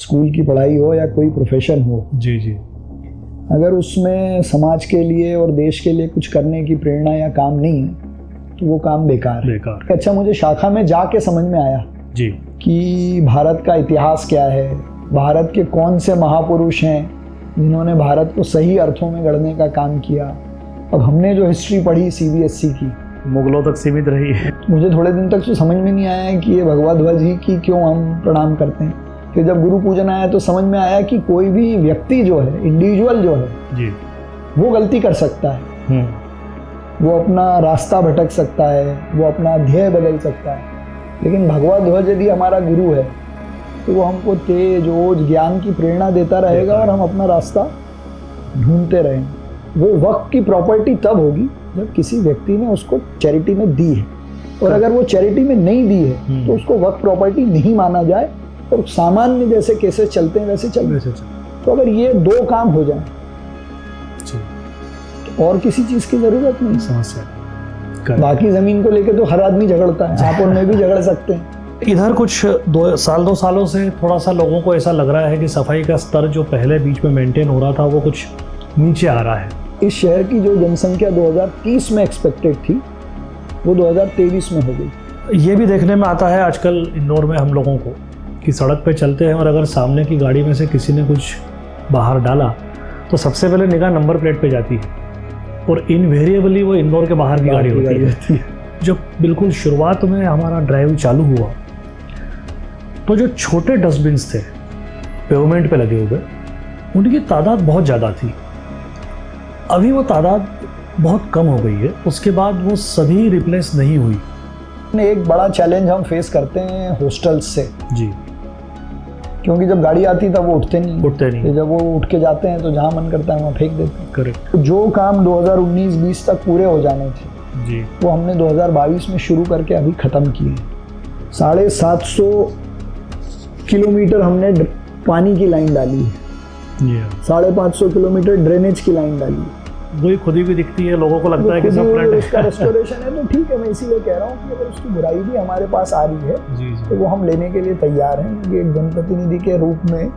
School की पढ़ाई हो या कोई प्रोफेशन हो, जी जी, अगर उसमें समाज के लिए और देश के लिए कुछ करने की प्रेरणा या काम नहीं है तो वो काम बेकार है। अच्छा, मुझे शाखा में जाके समझ में आया जी कि भारत का इतिहास क्या है, भारत के कौन से महापुरुष हैं जिन्होंने भारत को सही अर्थों में गढ़ने का काम किया। अब हमने जो हिस्ट्री पढ़ी CBSE की, मुगलों तक सीमित रही है। मुझे थोड़े दिन तक तो समझ में नहीं आया कि ये भगवा ध्वज ही की क्यों हम प्रणाम करते हैं। फिर जब गुरु पूजन आया तो समझ में आया कि कोई भी व्यक्ति जो है, इंडिविजुअल जो है जी, वो गलती कर सकता है, वो अपना रास्ता भटक सकता है, वो अपना ध्येय बदल सकता है। लेकिन भगवा ध्वज यदि हमारा गुरु है तो वो हमको तेज ओज ज्ञान की प्रेरणा देता रहेगा और हम अपना रास्ता ढूंढते रहेंगे। वो वक्त की प्रॉपर्टी तब होगी जब किसी व्यक्ति ने उसको चैरिटी में दी है, और अगर वो चैरिटी में नहीं दी है तो उसको वक्त प्रॉपर्टी नहीं माना जाए और सामान्य जैसे केसेस चलते हैं वैसे चल। तो अगर ये दो काम हो जाए तो और किसी चीज की जरूरत नहीं। समस्या बाकी जमीन को लेके तो हर आदमी झगड़ता है, आप और मैं भी झगड़ सकते हैं। इधर कुछ दो सालों से थोड़ा सा लोगों को ऐसा लग रहा है कि सफाई का स्तर जो पहले बीच में मेंटेन हो रहा था वो कुछ नीचे आ रहा है। इस शहर की जो जनसंख्या 2030 में एक्सपेक्टेड थी वो 2023 में हो गई। ये भी देखने में आता है आजकल इंदौर में हम लोगों को कि सड़क पे चलते हैं और अगर सामने की गाड़ी में से किसी ने कुछ बाहर डाला तो सबसे पहले निगाह नंबर प्लेट पे जाती है और इनवेरिएबली वो इंदौर के बाहर की गाड़ी होती है। जब बिल्कुल शुरुआत में हमारा ड्राइव चालू हुआ तो जो छोटे डस्टबिन्स थे पेवमेंट पे लगे हुए, उनकी तादाद बहुत ज़्यादा थी। अभी वो तादाद बहुत कम हो गई है, उसके बाद वो सभी रिप्लेस नहीं हुई। एक बड़ा चैलेंज हम फेस करते हैं हॉस्टल्स से जी, क्योंकि जब गाड़ी आती तब वो उठते नहीं। जब वो उठ के जाते हैं तो जहाँ मन करता है वहाँ फेंक देते हैं। करेक्ट। तो जो काम 2019-20 तक पूरे हो जाने थे जी, वो हमने 2022 में शुरू करके अभी ख़त्म किए। 750 किलोमीटर हमने पानी की लाइन डाली है, 550 किलोमीटर ड्रेनेज की लाइन डाली है। वही खुद ही भी दिखती है, लोगों को लगता है कि सब फ्लड उसका रेस्टोरेशन है तो ठीक है। मैं इसीलिए कह रहा हूँ कि अगर उसकी बुराई भी हमारे पास आ रही है जी, तो वो हम लेने के लिए तैयार हैं, क्योंकि एक जनप्रतिनिधि के रूप में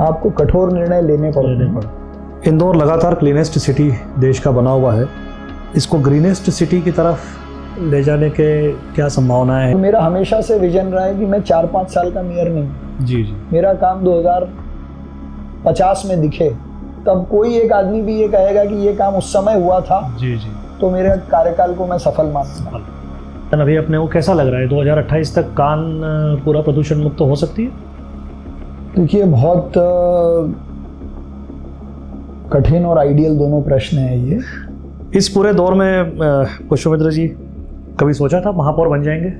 आपको कठोर निर्णय लेने पड़ते हैं। इंदौर लगातार क्लीनेस्ट सिटी देश का बना हुआ है, इसको ग्रीनेस्ट सिटी की तरफ ले जाने के क्या संभावनाएं हैं? तो मेरा हमेशा से विजन रहा है कि मैं 4-5 साल का मेयर नहीं। जी जी, मेरा काम 2050 में दिखे तब कोई एक आदमी भी ये कहेगा कि ये काम उस समय हुआ था। जी जी, तो मेरे कार्यकाल को मैं सफल मानूंगा। अभी अपने को कैसा लग रहा है 2028 तक कान पूरा प्रदूषण मुक्त हो सकती है? देखिए, बहुत कठिन और आइडियल दोनों प्रश्न हैं ये। इस पूरे दौर में पुष्पमित्र जी कभी सोचा था महापौर बन जाएंगे?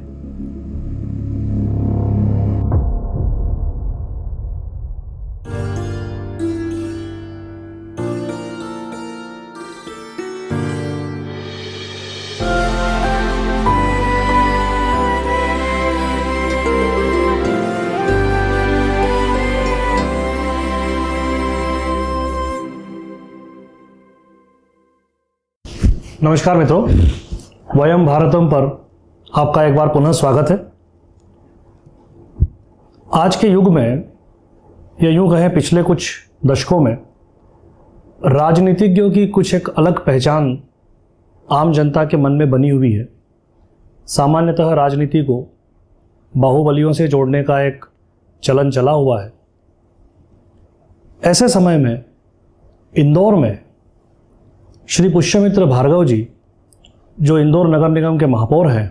नमस्कार मित्रों, वयम भारतम पर आपका एक बार पुनः स्वागत है। आज के युग में, या यूँ कहें पिछले कुछ दशकों में, राजनीतिज्ञों की कुछ एक अलग पहचान आम जनता के मन में बनी हुई है। सामान्यतः राजनीति को बाहुबलियों से जोड़ने का एक चलन चला हुआ है। ऐसे समय में इंदौर में श्री पुष्यमित्र भार्गव जी, जो इंदौर नगर निगम के महापौर हैं,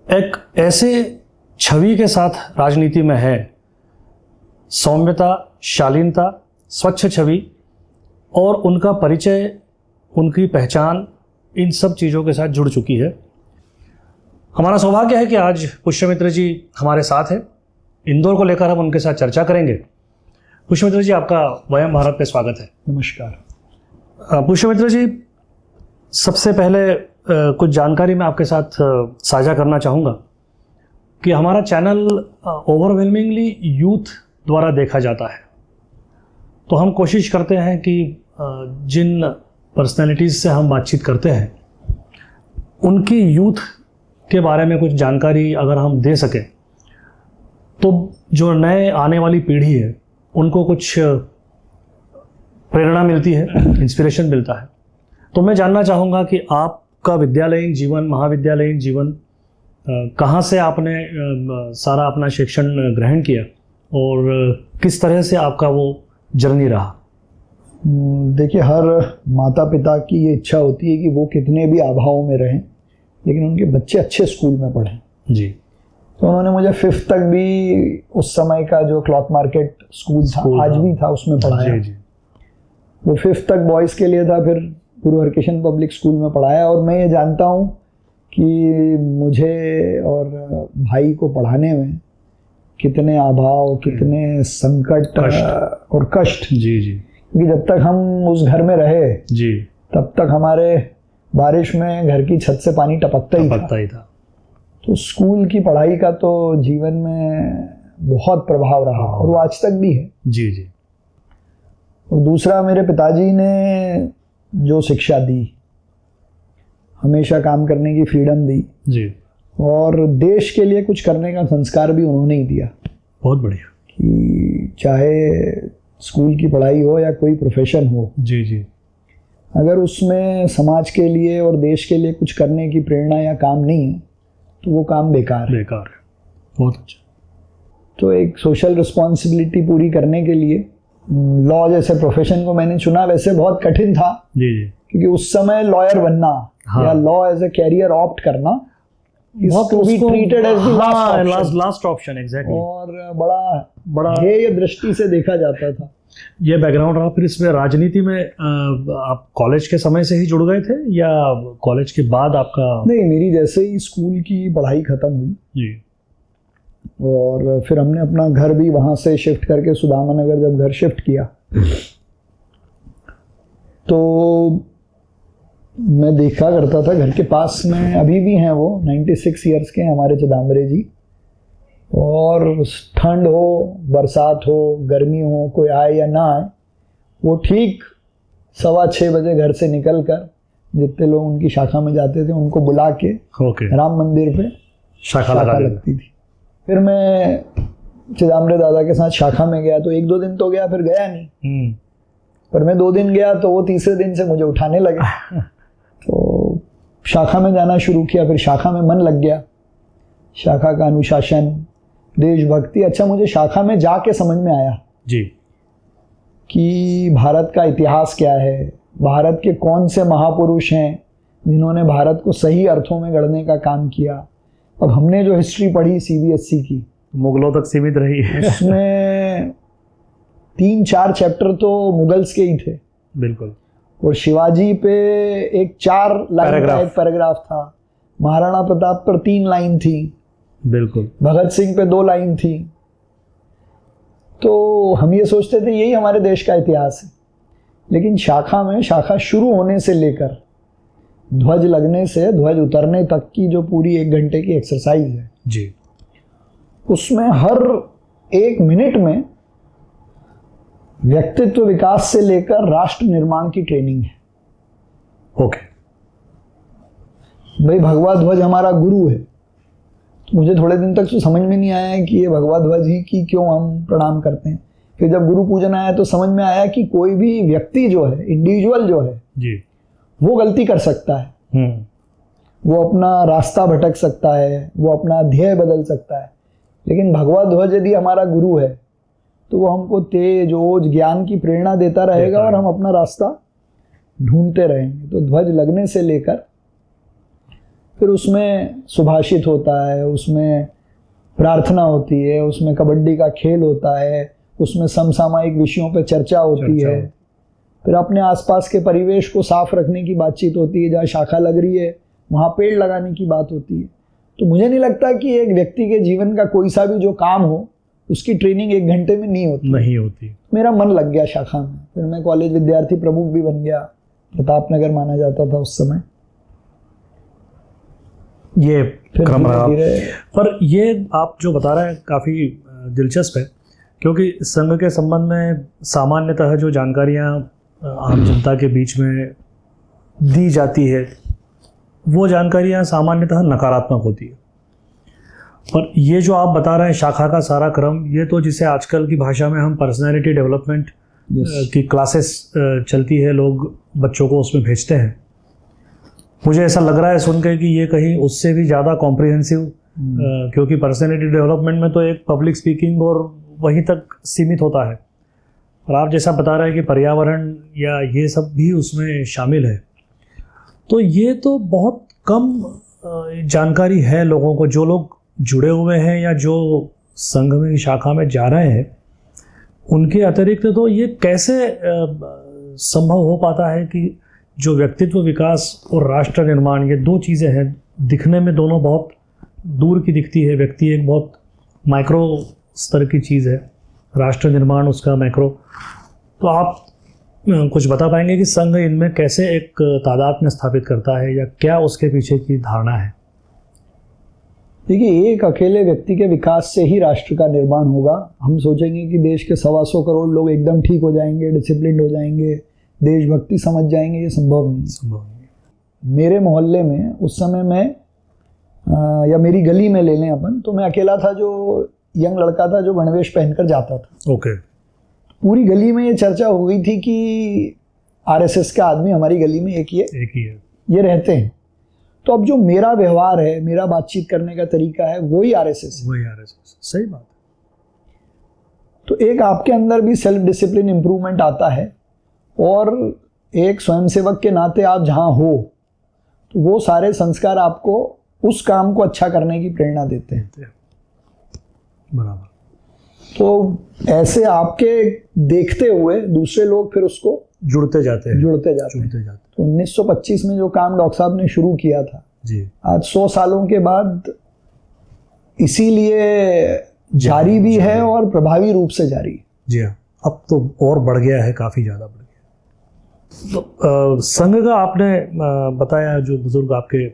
एक ऐसे छवि के साथ राजनीति में है, सौम्यता, शालीनता, स्वच्छ छवि, और उनका परिचय, उनकी पहचान इन सब चीज़ों के साथ जुड़ चुकी है। हमारा सौभाग्य है कि आज पुष्यमित्र जी हमारे साथ हैं। इंदौर को लेकर हम उनके साथ चर्चा करेंगे। पुष्यमित्र जी, आपका वयम भारत पे स्वागत है। नमस्कार। पुष्यमित्र जी, सबसे पहले कुछ जानकारी मैं आपके साथ साझा करना चाहूँगा कि हमारा चैनल ओवरवेलमिंगली यूथ द्वारा देखा जाता है। तो हम कोशिश करते हैं कि जिन पर्सनैलिटीज़ से हम बातचीत करते हैं उनकी यूथ के बारे में कुछ जानकारी अगर हम दे सकें तो जो नए आने वाली पीढ़ी है उनको कुछ प्रेरणा मिलती है, इंस्पिरेशन मिलता है। तो मैं जानना चाहूँगा कि आपका विद्यालयीन जीवन, महाविद्यालयीन जीवन, कहाँ से आपने सारा अपना शिक्षण ग्रहण किया और किस तरह से आपका वो जर्नी रहा? देखिए, हर माता पिता की ये इच्छा होती है कि वो कितने भी अभावों में रहें लेकिन उनके बच्चे अच्छे स्कूल में पढ़ें। जी। तो उन्होंने मुझे 5th तक भी उस समय का जो क्लॉथ मार्केट स्कूल था, आज भी था, उसमें पढ़ाया। जी। वो 5th तक बॉयज़ के लिए था, फिर गुरु हरकिशन पब्लिक स्कूल में पढ़ाया। और मैं ये जानता हूँ कि मुझे और भाई को पढ़ाने में कितने अभाव, कितने संकट और कष्ट। जी जी। क्योंकि जब तक हम उस घर में रहे जी, तब तक हमारे बारिश में घर की छत से पानी टपकता ही था। तो स्कूल की पढ़ाई का तो जीवन में बहुत प्रभाव रहा और वो आज तक भी है। जी जी। और दूसरा, मेरे पिताजी ने जो शिक्षा दी, हमेशा काम करने की फ्रीडम दी जी, और देश के लिए कुछ करने का संस्कार भी उन्होंने ही दिया। बहुत बढ़िया। कि चाहे स्कूल की पढ़ाई हो या कोई प्रोफेशन हो, जी जी, अगर उसमें समाज के लिए और देश के लिए कुछ करने की प्रेरणा या काम नहीं है तो वो काम बेकार है। बहुत अच्छा। तो एक सोशल रिस्पॉन्सिबिलिटी पूरी करने के लिए लॉ जैसे प्रोफेशन को मैंने चुना। वैसे बहुत कठिन था जी जी, क्योंकि उस समय लॉयर बनना या law as a career opt करना लास्ट ऑप्शन। एग्जैक्टली। और बड़ा ये दृष्टि से देखा जाता था। ये बैकग्राउंड रहा। फिर इसमें राजनीति में आप कॉलेज के समय से ही जुड़ गए थे या कॉलेज के बाद आपका? नहीं, मेरी जैसे ही स्कूल की पढ़ाई खत्म हुई जी, और फिर हमने अपना घर भी वहाँ से शिफ्ट करके सुदामा नगर जब घर शिफ्ट किया तो मैं देखा करता था घर के पास में, अभी भी हैं वो 96 ईयर्स के हमारे चिदम्बरे जी, और ठंड हो, बरसात हो, गर्मी हो, कोई आए या ना आए, वो ठीक 6:15 बजे घर से निकल कर जितने लोग उनकी शाखा में जाते थे उनको बुला के राम मंदिर पे शाखा लगती थी। फिर मैं चिदम्बरे दादा के साथ शाखा में गया तो 1-2 दिन तो गया, फिर गया नहीं। पर मैं 2 दिन गया तो वो तीसरे दिन से मुझे उठाने लगे। तो शाखा में जाना शुरू किया, फिर शाखा में मन लग गया। शाखा का अनुशासन, देशभक्ति। अच्छा, मुझे शाखा में जाके समझ में आया जी कि भारत का इतिहास क्या है, भारत के कौन से महापुरुष हैं जिन्होंने भारत को सही अर्थों में गढ़ने का काम किया। अब हमने जो हिस्ट्री पढ़ी CBSE की, मुगलों तक सीमित रही है, उसमें 3-4 चैप्टर तो मुगल्स के ही थे। बिल्कुल। और शिवाजी पे एक 4 लाइन का एक पैराग्राफ था, महाराणा प्रताप पर 3 लाइन थी, बिल्कुल, भगत सिंह पे 2 लाइन थी। तो हम ये सोचते थे यही हमारे देश का इतिहास है। लेकिन शाखा में, शाखा शुरू होने से लेकर ध्वज लगने से ध्वज उतरने तक की जो पूरी 1 घंटे की एक्सरसाइज है जी, उसमें हर 1 मिनट में व्यक्तित्व विकास से लेकर राष्ट्र निर्माण की ट्रेनिंग है। ओके भाई, भगवा ध्वज हमारा गुरु है। मुझे थोड़े दिन तक तो समझ में नहीं आया कि ये भगवा ध्वज ही की क्यों हम प्रणाम करते हैं। फिर जब गुरु पूजन आया तो समझ में आया कि कोई भी व्यक्ति जो है, इंडिविजुअल जो है जी, वो गलती कर सकता है। वो अपना रास्ता भटक सकता है, वो अपना ध्येय बदल सकता है। लेकिन भगवा ध्वज यदि हमारा गुरु है तो वो हमको तेज ओज ज्ञान की प्रेरणा देता रहेगा और हम अपना रास्ता ढूंढते रहेंगे। तो ध्वज लगने से लेकर फिर उसमें सुभाषित होता है, उसमें प्रार्थना होती है, उसमें कबड्डी का खेल होता है, उसमें समसामयिक विषयों पर चर्चा होती है। फिर अपने आसपास के परिवेश को साफ रखने की बातचीत होती है। जहाँ शाखा लग रही है वहाँ पेड़ लगाने की बात होती है। तो मुझे नहीं लगता कि एक व्यक्ति के जीवन का कोई सा भी जो काम हो उसकी ट्रेनिंग 1 घंटे में नहीं होती। मेरा मन लग गया शाखा में। फिर मैं कॉलेज विद्यार्थी प्रमुख भी बन गया। प्रताप नगर माना जाता था उस समय। ये क्रम रहा। पर ये आप जो बता रहे हैं काफ़ी दिलचस्प है, क्योंकि संघ के संबंध में सामान्यतः जो जानकारियाँ आम जनता के बीच में दी जाती है वो जानकारियाँ सामान्यतः नकारात्मक होती है। पर ये जो आप बता रहे हैं शाखा का सारा क्रम, ये तो जिसे आजकल की भाषा में हम पर्सनैलिटी डेवलपमेंट की क्लासेस चलती है, लोग बच्चों को उसमें भेजते हैं। मुझे ऐसा लग रहा है सुन के कि ये कहीं उससे भी ज़्यादा कॉम्प्रिहेंसिव, क्योंकि पर्सनैलिटी डेवलपमेंट में तो एक पब्लिक स्पीकिंग और वहीं तक सीमित होता है, और आप जैसा बता रहे हैं कि पर्यावरण या ये सब भी उसमें शामिल है। तो ये तो बहुत कम जानकारी है लोगों को, जो लोग जुड़े हुए हैं या जो संघ में शाखा में जा रहे हैं, उनके अतिरिक्त तो ये कैसे संभव हो पाता है कि जो व्यक्तित्व विकास और राष्ट्र निर्माण, ये दो चीज़ें हैं, दिखने में दोनों बहुत दूर की दिखती है। व्यक्ति एक बहुत माइक्रो स्तर की चीज़ है, राष्ट्र निर्माण उसका मैक्रो। तो आप कुछ बता पाएंगे कि संघ इनमें कैसे एक तादाद में स्थापित करता है, या क्या उसके पीछे की धारणा है? देखिए, एक अकेले व्यक्ति के विकास से ही राष्ट्र का निर्माण होगा। हम सोचेंगे कि देश के 125 करोड़ लोग एकदम ठीक हो जाएंगे, डिसिप्लिन हो जाएंगे, देशभक्ति समझ जाएंगे, ये संभव नहीं। मेरे मोहल्ले में उस समय मैं या मेरी गली में ले लें अपन, तो मैं अकेला था जो यंग लड़का था जो गणवेश पहनकर जाता था। ओके। पूरी गली में ये चर्चा हो गई थी कि आरएसएस का आदमी हमारी गली में एक ही है, ये रहते हैं। तो अब जो मेरा व्यवहार है, मेरा बातचीत करने का तरीका है, वही आरएसएस है। वही आरएसएस, सही बात है। तो एक आपके अंदर भी सेल्फ डिसिप्लिन इंप्रूवमेंट आता है, और एक स्वयंसेवक के नाते आप जहाँ हो तो वो सारे संस्कार आपको उस काम को अच्छा करने की प्रेरणा देते हैं। बराबर। तो ऐसे आपके देखते हुए दूसरे लोग फिर उसको जुड़ते जाते हैं। तो 1925 में जो काम डॉक्टर साहब ने शुरू किया था जी, आज 100 सालों के बाद इसीलिए जारी भी है और प्रभावी रूप से जारी। जी हाँ, अब तो और बढ़ गया है, काफ़ी ज़्यादा बढ़ गया। तो संघ का आपने बताया, जो बुजुर्ग आपके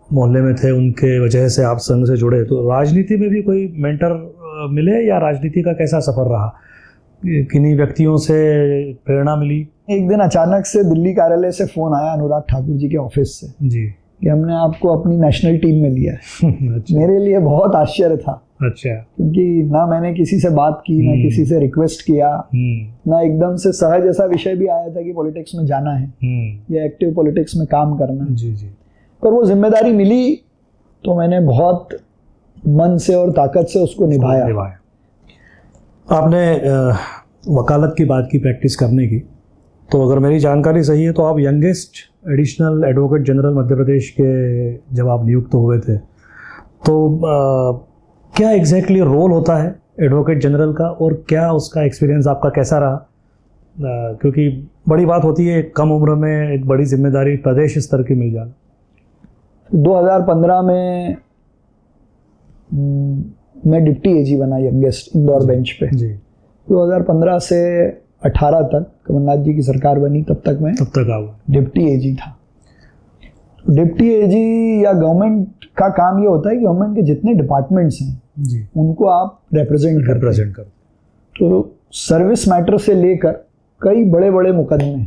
मोहल्ले में थे उनके वजह से आप संघ से जुड़े, तो राजनीति में भी कोई मेंटर मिले, या राजनीति का कैसा सफ़र रहा? किन्हीं व्यक्तियों से प्रेरणा मिली? एक दिन अचानक से दिल्ली कार्यालय से फ़ोन आया अनुराग ठाकुर जी के ऑफिस से जी कि हमने आपको अपनी नेशनल टीम में लिया है। अच्छा। मेरे लिए बहुत आश्चर्य था। अच्छा। क्योंकि ना मैंने किसी से बात की, ना किसी से रिक्वेस्ट किया, ना एकदम से सहज ऐसा विषय भी आया था कि पॉलिटिक्स में जाना है या एक्टिव पॉलिटिक्स में काम करना। जी जी। पर वो जिम्मेदारी मिली तो मैंने बहुत मन से और ताकत से उसको निभाया। आपने वकालत की बात की, प्रैक्टिस करने की, तो अगर मेरी जानकारी सही है तो आप youngest additional advocate general Madhya Pradesh के जब आप नियुक्त हुए थे, तो क्या एग्जैक्टली रोल होता है एडवोकेट जनरल का, और क्या उसका एक्सपीरियंस आपका कैसा रहा? क्योंकि बड़ी बात होती है कम उम्र में एक बड़ी जिम्मेदारी प्रदेश स्तर की मिल जाना। 2015 में मैं डिप्टी एजी बना यंगेस्ट इंदौर बेंच पे जी। 2015 से 18 तक कमलनाथ जी की सरकार बनी, तब तक डिप्टी एजी था। डिप्टी एजी या गवर्नमेंट का काम ये होता है कि गवर्नमेंट के जितने डिपार्टमेंट्स हैं जी, उनको आप रिप्रेजेंट करते। तो सर्विस मैटर से लेकर कई बड़े बड़े मुकदमे,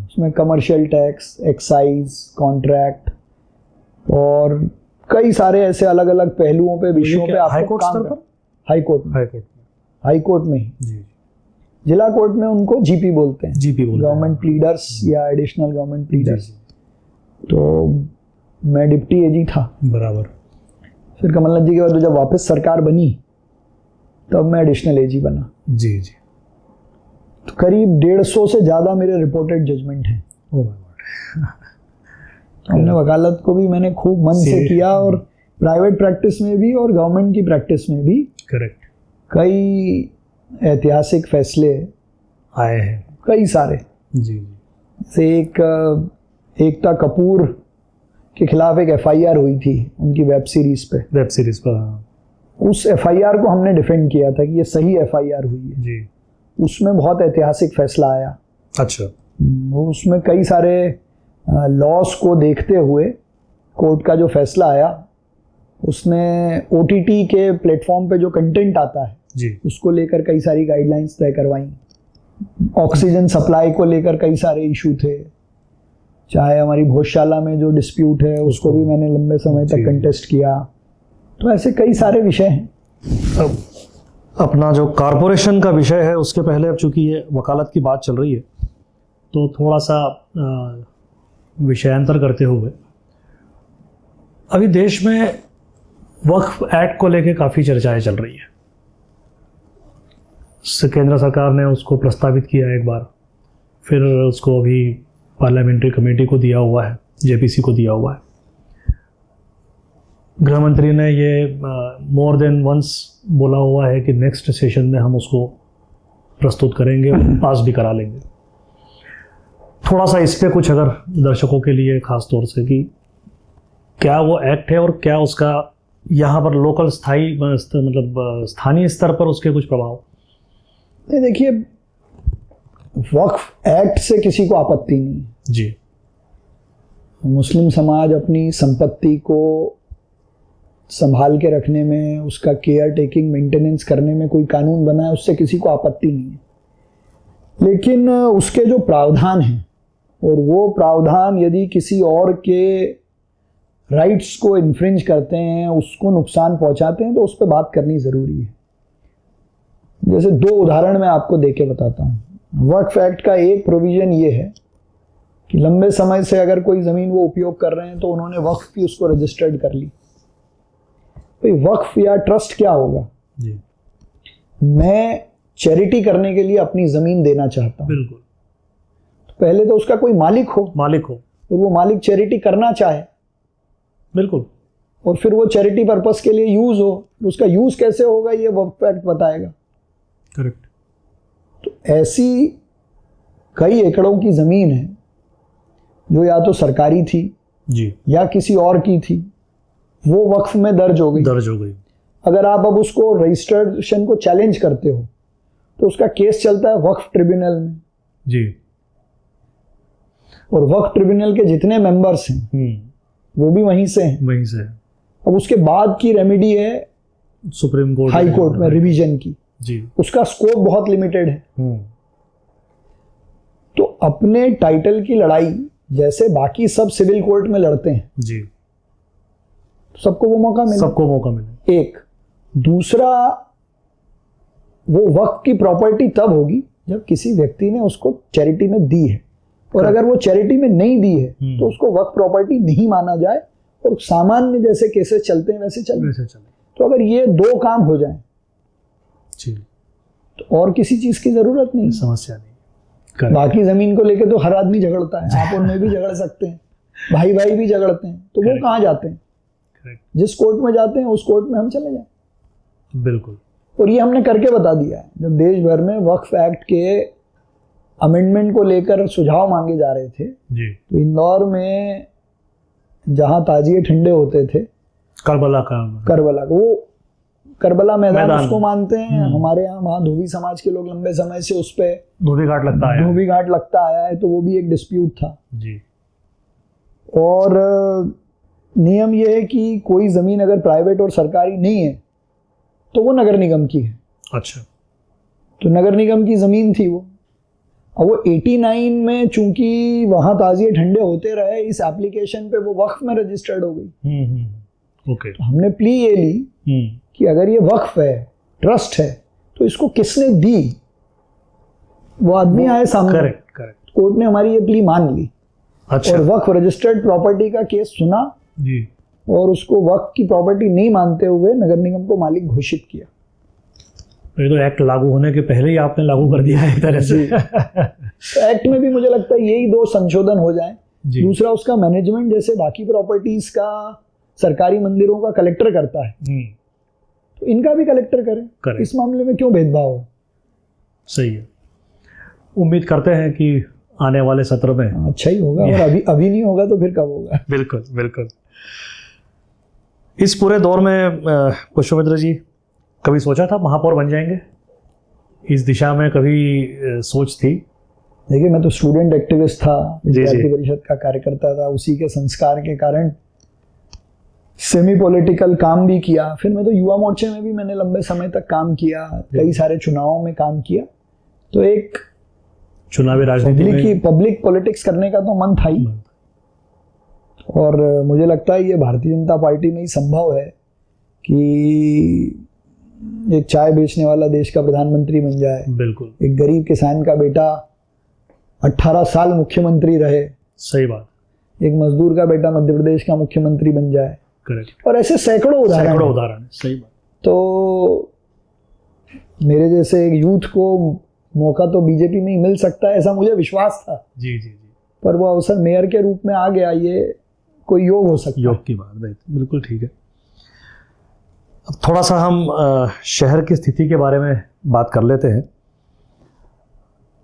उसमें कमर्शियल टैक्स, एक्साइज, कॉन्ट्रैक्ट और कई सारे ऐसे अलग अलग पहलुओं पे, विषयों पे आपको काम करना। हाई कोर्ट में ही जी। जिला कोर्ट में उनको जीपी बोलते हैं, गवर्नमेंट प्लीडर्स या एडिशनल गवर्नमेंट प्लीडर्स। तो मैं डिप्टी एजी था बराबर। फिर कमलनाथ जी के बाद जब वापस सरकार बनी तब मैं एडिशनल एजी बना जी जी। तो करीब 150 से ज़्यादा मेरे रिपोर्टेड जजमेंट हैं। हमने वकालत को भी मैंने खूब मन से किया, और प्राइवेट प्रैक्टिस में भी और गवर्नमेंट की प्रैक्टिस में भी। करेक्ट। कई ऐतिहासिक फैसले आए हैं, कई सारे जी। से एकता कपूर के खिलाफ एक एफआईआर हुई थी उनकी वेब सीरीज पर। उस एफआईआर को हमने डिफेंड किया था कि ये सही एफआईआर हुई है जी। उसमें बहुत ऐतिहासिक फैसला आया। अच्छा। उसमें कई सारे लॉस को देखते हुए कोर्ट का जो फैसला आया, उसने ओटीटी के प्लेटफॉर्म पे जो कंटेंट आता है जी, उसको लेकर कई सारी गाइडलाइंस तय करवाई। ऑक्सीजन सप्लाई को लेकर कई सारे इशू थे, चाहे हमारी भोजशाला में जो डिस्प्यूट है उसको भी मैंने लंबे समय तक कंटेस्ट किया। तो ऐसे कई सारे विषय हैं। अब अपना जो कॉरपोरेशन का विषय है उसके पहले, अब चूंकि ये वकालत की बात चल रही है तो थोड़ा सा विषयांतर करते हुए, अभी देश में वक्फ एक्ट को लेके काफ़ी चर्चाएं चल रही है। केंद्र सरकार ने उसको प्रस्तावित किया एक बार, फिर उसको अभी पार्लियामेंट्री कमेटी को दिया हुआ है, जेपीसी को दिया हुआ है। गृह मंत्री ने ये मोर देन वंस बोला हुआ है कि नेक्स्ट सेशन में हम उसको प्रस्तुत करेंगे और पास भी करा लेंगे। थोड़ा सा इस पे कुछ अगर दर्शकों के लिए खास तौर से, कि क्या वो एक्ट है और क्या उसका यहाँ पर लोकल मतलब स्थानीय स्तर पर उसके कुछ प्रभाव? नहीं, देखिए, वक्फ एक्ट से किसी को आपत्ति नहीं है जी। मुस्लिम समाज अपनी संपत्ति को संभाल के रखने में, उसका केयर टेकिंग मेंटेनेंस करने में कोई कानून बना है, उससे किसी को आपत्ति नहीं है। लेकिन उसके जो प्रावधान हैं, और वो प्रावधान यदि किसी और के राइट्स को इन्फ्रिंज करते हैं, उसको नुकसान पहुंचाते हैं, तो उस पर बात करनी ज़रूरी है। जैसे 2 उदाहरण मैं आपको देके बताता हूँ। वक्फ एक्ट का एक प्रोविज़न ये है कि लंबे समय से अगर कोई ज़मीन वो उपयोग कर रहे हैं तो उन्होंने वक्फ की उसको रजिस्टर्ड कर ली। तो वक्फ या ट्रस्ट क्या होगा जी? मैं चैरिटी करने के लिए अपनी ज़मीन देना चाहता हूँ। बिल्कुल। तो पहले तो उसका कोई मालिक हो, और वो मालिक चैरिटी करना चाहे। बिल्कुल। और फिर वो चैरिटी पर्पस के लिए यूज़ हो। उसका यूज़ कैसे होगा ये वक्फ एक्ट बताएगा। करेक्ट। तो ऐसी कई एकड़ों की ज़मीन है जो या तो सरकारी थी जी, या किसी और की थी, वो वक्फ में दर्ज हो गई। अगर आप अब उसको रजिस्ट्रेशन को चैलेंज करते हो तो उसका केस चलता है वक्फ ट्रिब्यूनल में जी। और वक्फ ट्रिब्यूनल के जितने मेंबर्स हैं वो भी वहीं से हैं। अब उसके बाद की रेमेडी है सुप्रीम कोर्ट, हाई कोर्ट में रिवीजन की जी। उसका स्कोप बहुत लिमिटेड है। तो अपने टाइटल की लड़ाई जैसे बाकी सब सिविल कोर्ट में लड़ते हैं जी, सबको वो मौका मिले। एक दूसरा, वो वक्त की प्रॉपर्टी तब होगी जब किसी व्यक्ति ने उसको चैरिटी में दी है, और अगर वो चैरिटी में नहीं दी है तो उसको वक्त प्रॉपर्टी नहीं माना जाए, और सामान्य जैसे केसेस चलते हैं वैसे चले। तो अगर ये 2 काम हो जाए जी, तो और किसी चीज की जरूरत नहीं, समस्या नहीं। बाकी जमीन को लेके तो हर आदमी झगड़ता है, आप उनमें भी झगड़ सकते हैं, भाई भाई भी झगड़ते हैं, तो वो कहाँ जाते हैं? जिस कोर्ट में जाते हैं उस कोर्ट में हम चले जाए। बिल्कुल। और ये हमने करके बता दिया है। जब देश भर में वक्फ एक्ट के अमेंडमेंट को लेकर सुझाव मांगे जा रहे थे जी, तो इंदौर में जहाँ ताजिए ठंडे होते थे, करबला वो करबला मैदान उसको मानते हैं। हमारे यहाँ वहाँ धोबी समाज के लोग लंबे समय से उस पर धोबी घाट लगता आया है, तो वो भी एक डिस्प्यूट था जी। और नियम ये है कि कोई ज़मीन अगर प्राइवेट और सरकारी नहीं है तो वो नगर निगम की है। अच्छा। तो नगर निगम की ज़मीन थी वो, और वो 89 में चूंकि वहाँ ताजिए ठंडे होते रहे, इस एप्लीकेशन पे वो वक्फ में रजिस्टर्ड हो गई। ओके। तो हमने प्ली ये ली कि अगर ये वक्फ है, ट्रस्ट है, तो इसको किसने दी, वो आदमी आए सामने। करेक्ट। कोर्ट ने हमारी ये प्ली मान ली। अच्छा। और वक्फ रजिस्टर्ड प्रॉपर्टी का केस सुना जी, और उसको वक्फ की प्रॉपर्टी नहीं मानते हुए नगर निगम को मालिक घोषित किया। ये तो एक्ट लागू होने के पहले ही आपने लागू कर दिया है एक तरह से। तो एक्ट में भी मुझे लगता है यही 2 संशोधन हो जाए। दूसरा, उसका मैनेजमेंट जैसे बाकी प्रॉपर्टीज का सरकारी मंदिरों का कलेक्टर करता है, तो इनका भी कलेक्टर करे। इस मामले में क्यों भेदभाव हो? सही है। उम्मीद करते हैं कि आने वाले सत्र में अच्छा ही होगा, और अभी नहीं होगा तो फिर कब होगा? बिल्कुल। इस पूरे दौर में पुष्पमित्र जी, कभी सोचा था महापौर बन जाएंगे? इस दिशा में कभी सोच थी? देखिए, मैं तो स्टूडेंट एक्टिविस्ट था, विद्यार्थी परिषद का कार्यकर्ता था, उसी के संस्कार के कारण सेमी पॉलिटिकल काम भी किया। फिर मैं तो युवा मोर्चे में भी मैंने लंबे समय तक काम किया, कई सारे चुनावों में काम किया। तो एक चुनावी राजनीति पब्लिक पॉलिटिक्स करने का तो मन था ही, और मुझे लगता है ये भारतीय जनता पार्टी में ही संभव है कि एक चाय बेचने वाला देश का प्रधानमंत्री बन जाए, बिल्कुल, एक गरीब किसान का बेटा 18 साल मुख्यमंत्री रहे, सही बात, एक मजदूर का बेटा मध्य प्रदेश का मुख्यमंत्री बन जाए, करेक्ट, और ऐसे सैकड़ों उदाहरण है, सही बात। तो मेरे जैसे एक यूथ को मौका तो बीजेपी में ही मिल सकता है, ऐसा मुझे विश्वास था। जी जी जी, पर वो अवसर मेयर के रूप में आ गया, ये कोई योग हो सकता है। योग की बात, बिल्कुल ठीक है। अब थोड़ा सा हम शहर की स्थिति के बारे में बात कर लेते हैं।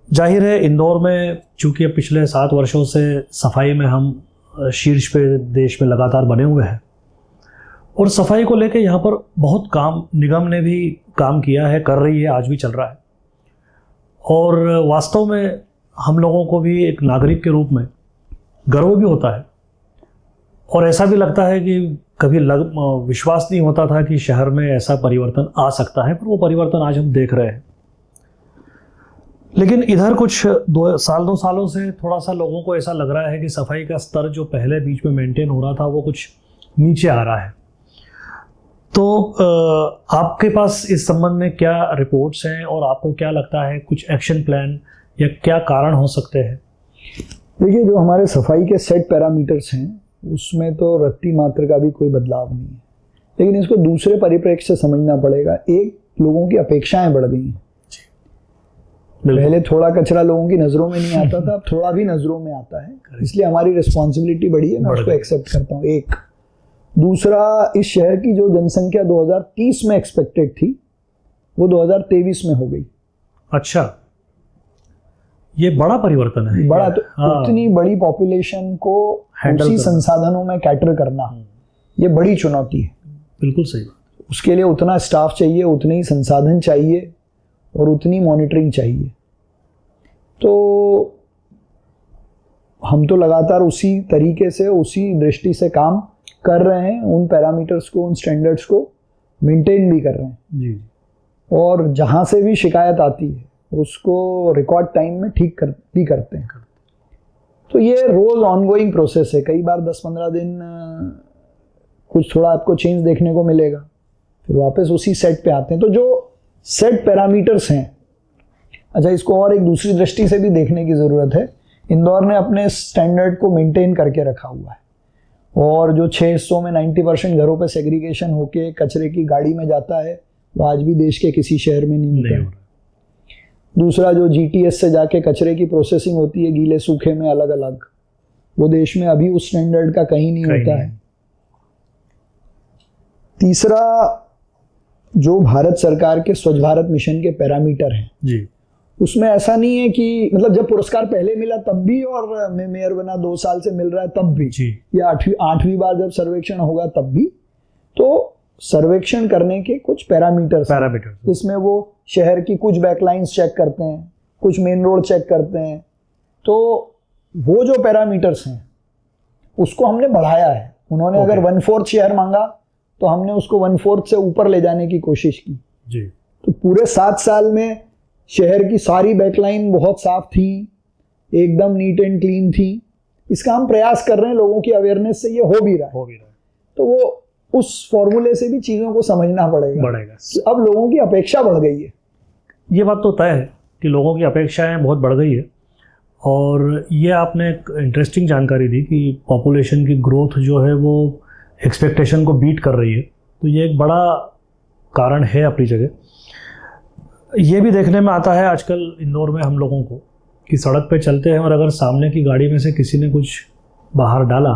जाहिर है इंदौर में चूंकि अब पिछले 7 वर्षों से सफाई में हम शीर्ष पे देश में लगातार बने हुए हैं, और सफाई को लेके यहाँ पर बहुत काम निगम ने भी काम किया है, कर रही है, आज भी चल रहा है। और वास्तव में हम लोगों को भी एक नागरिक के रूप में गर्व भी होता है, और ऐसा भी लगता है कि कभी विश्वास नहीं होता था कि शहर में ऐसा परिवर्तन आ सकता है, पर वो परिवर्तन आज हम देख रहे हैं। लेकिन इधर कुछ 2 सालों से थोड़ा सा लोगों को ऐसा लग रहा है कि सफाई का स्तर जो पहले बीच में मेंटेन हो रहा था वो कुछ नीचे आ रहा है। तो आपके पास इस संबंध में क्या रिपोर्ट्स हैं, और आपको क्या लगता है कुछ एक्शन प्लान या क्या कारण हो सकते हैं? देखिए, जो हमारे सफाई के सेट पैरामीटर्स हैं उसमें तो रत्ती मात्र का भी कोई बदलाव नहीं है, लेकिन इसको दूसरे परिप्रेक्ष्य से समझना पड़ेगा। एक, लोगों की अपेक्षाएं बढ़ गई हैं। पहले थोड़ा कचरा लोगों की नज़रों में नहीं आता था, अब थोड़ा भी नज़रों में आता है, इसलिए हमारी रिस्पॉन्सिबिलिटी बढ़ी है, मैं उसको एक्सेप्ट करता हूँ। एक, दूसरा, इस शहर की जो जनसंख्या 2030 में एक्सपेक्टेड थी वो 2023 में हो गई। अच्छा, ये बड़ा परिवर्तन है। बड़ा तो हाँ। उतनी बड़ी पॉपुलेशन को उसी संसाधनों में कैटर करना, ये बड़ी चुनौती है। बिल्कुल सही। उसके लिए उतना स्टाफ चाहिए, उतने ही संसाधन चाहिए और उतनी मॉनिटरिंग चाहिए। तो हम तो लगातार उसी तरीके से, उसी दृष्टि से काम कर रहे हैं, उन पैरामीटर्स को, उन स्टैंडर्ड्स को मेंटेन भी कर रहे हैं जी। और जहाँ से भी शिकायत आती है उसको रिकॉर्ड टाइम में ठीक भी करते हैं। तो ये रोज ऑनगोइंग प्रोसेस है। कई बार 10-15 दिन कुछ थोड़ा आपको चेंज देखने को मिलेगा, फिर वापस उसी सेट पे आते हैं। तो जो सेट पैरामीटर्स हैं, अच्छा, इसको और एक दूसरी दृष्टि से भी देखने की ज़रूरत है। इंदौर ने अपने स्टैंडर्ड को मेंटेन करके रखा हुआ है, और जो 6 हिस्सों में 90% घरों पे सेग्रीगेशन होके कचरे की गाड़ी में जाता है, वो आज भी देश के किसी शहर में नहीं होता है। दूसरा, जो GTS से जाके कचरे की प्रोसेसिंग होती है गीले सूखे में अलग अलग, वो देश में अभी उस स्टैंडर्ड का कहीं नहीं होता है। तीसरा, जो भारत सरकार के स्वच्छ भारत मिशन के पैरामीटर हैं जी, उसमें ऐसा नहीं है कि मतलब जब पुरस्कार पहले मिला तब भी, और मैं मेयर बना 2 साल से मिल रहा है तब भी, या 8वीं बार जब सर्वेक्षण होगा तब भी। तो सर्वेक्षण करने के कुछ पैरामीटर्स, जिसमें वो शहर की कुछ बैकलाइंस चेक करते हैं, कुछ मेन रोड चेक करते हैं। तो वो जो पैरामीटर्स हैं उसको हमने बढ़ाया है। उन्होंने अगर 1/4 शहर मांगा तो हमने उसको 1/4 से ऊपर ले जाने की कोशिश की जी। तो पूरे 7 साल में शहर की सारी बैकलाइन बहुत साफ थी, एकदम नीट एंड क्लीन थी। इसका हम प्रयास कर रहे हैं, लोगों की अवेयरनेस से ये हो भी रहा है। तो वो उस फॉर्मूले से भी चीज़ों को समझना बढ़ेगा कि अब लोगों की अपेक्षा बढ़ गई है। ये बात तो तय है कि लोगों की अपेक्षाएं बहुत बढ़ गई है, और ये आपने एक इंटरेस्टिंग जानकारी दी कि पॉपुलेशन की ग्रोथ जो है वो एक्सपेक्टेशन को बीट कर रही है। तो ये एक बड़ा कारण है अपनी जगह। ये भी देखने में आता है आजकल इंदौर में हम लोगों को कि सड़क पे चलते हैं और अगर सामने की गाड़ी में से किसी ने कुछ बाहर डाला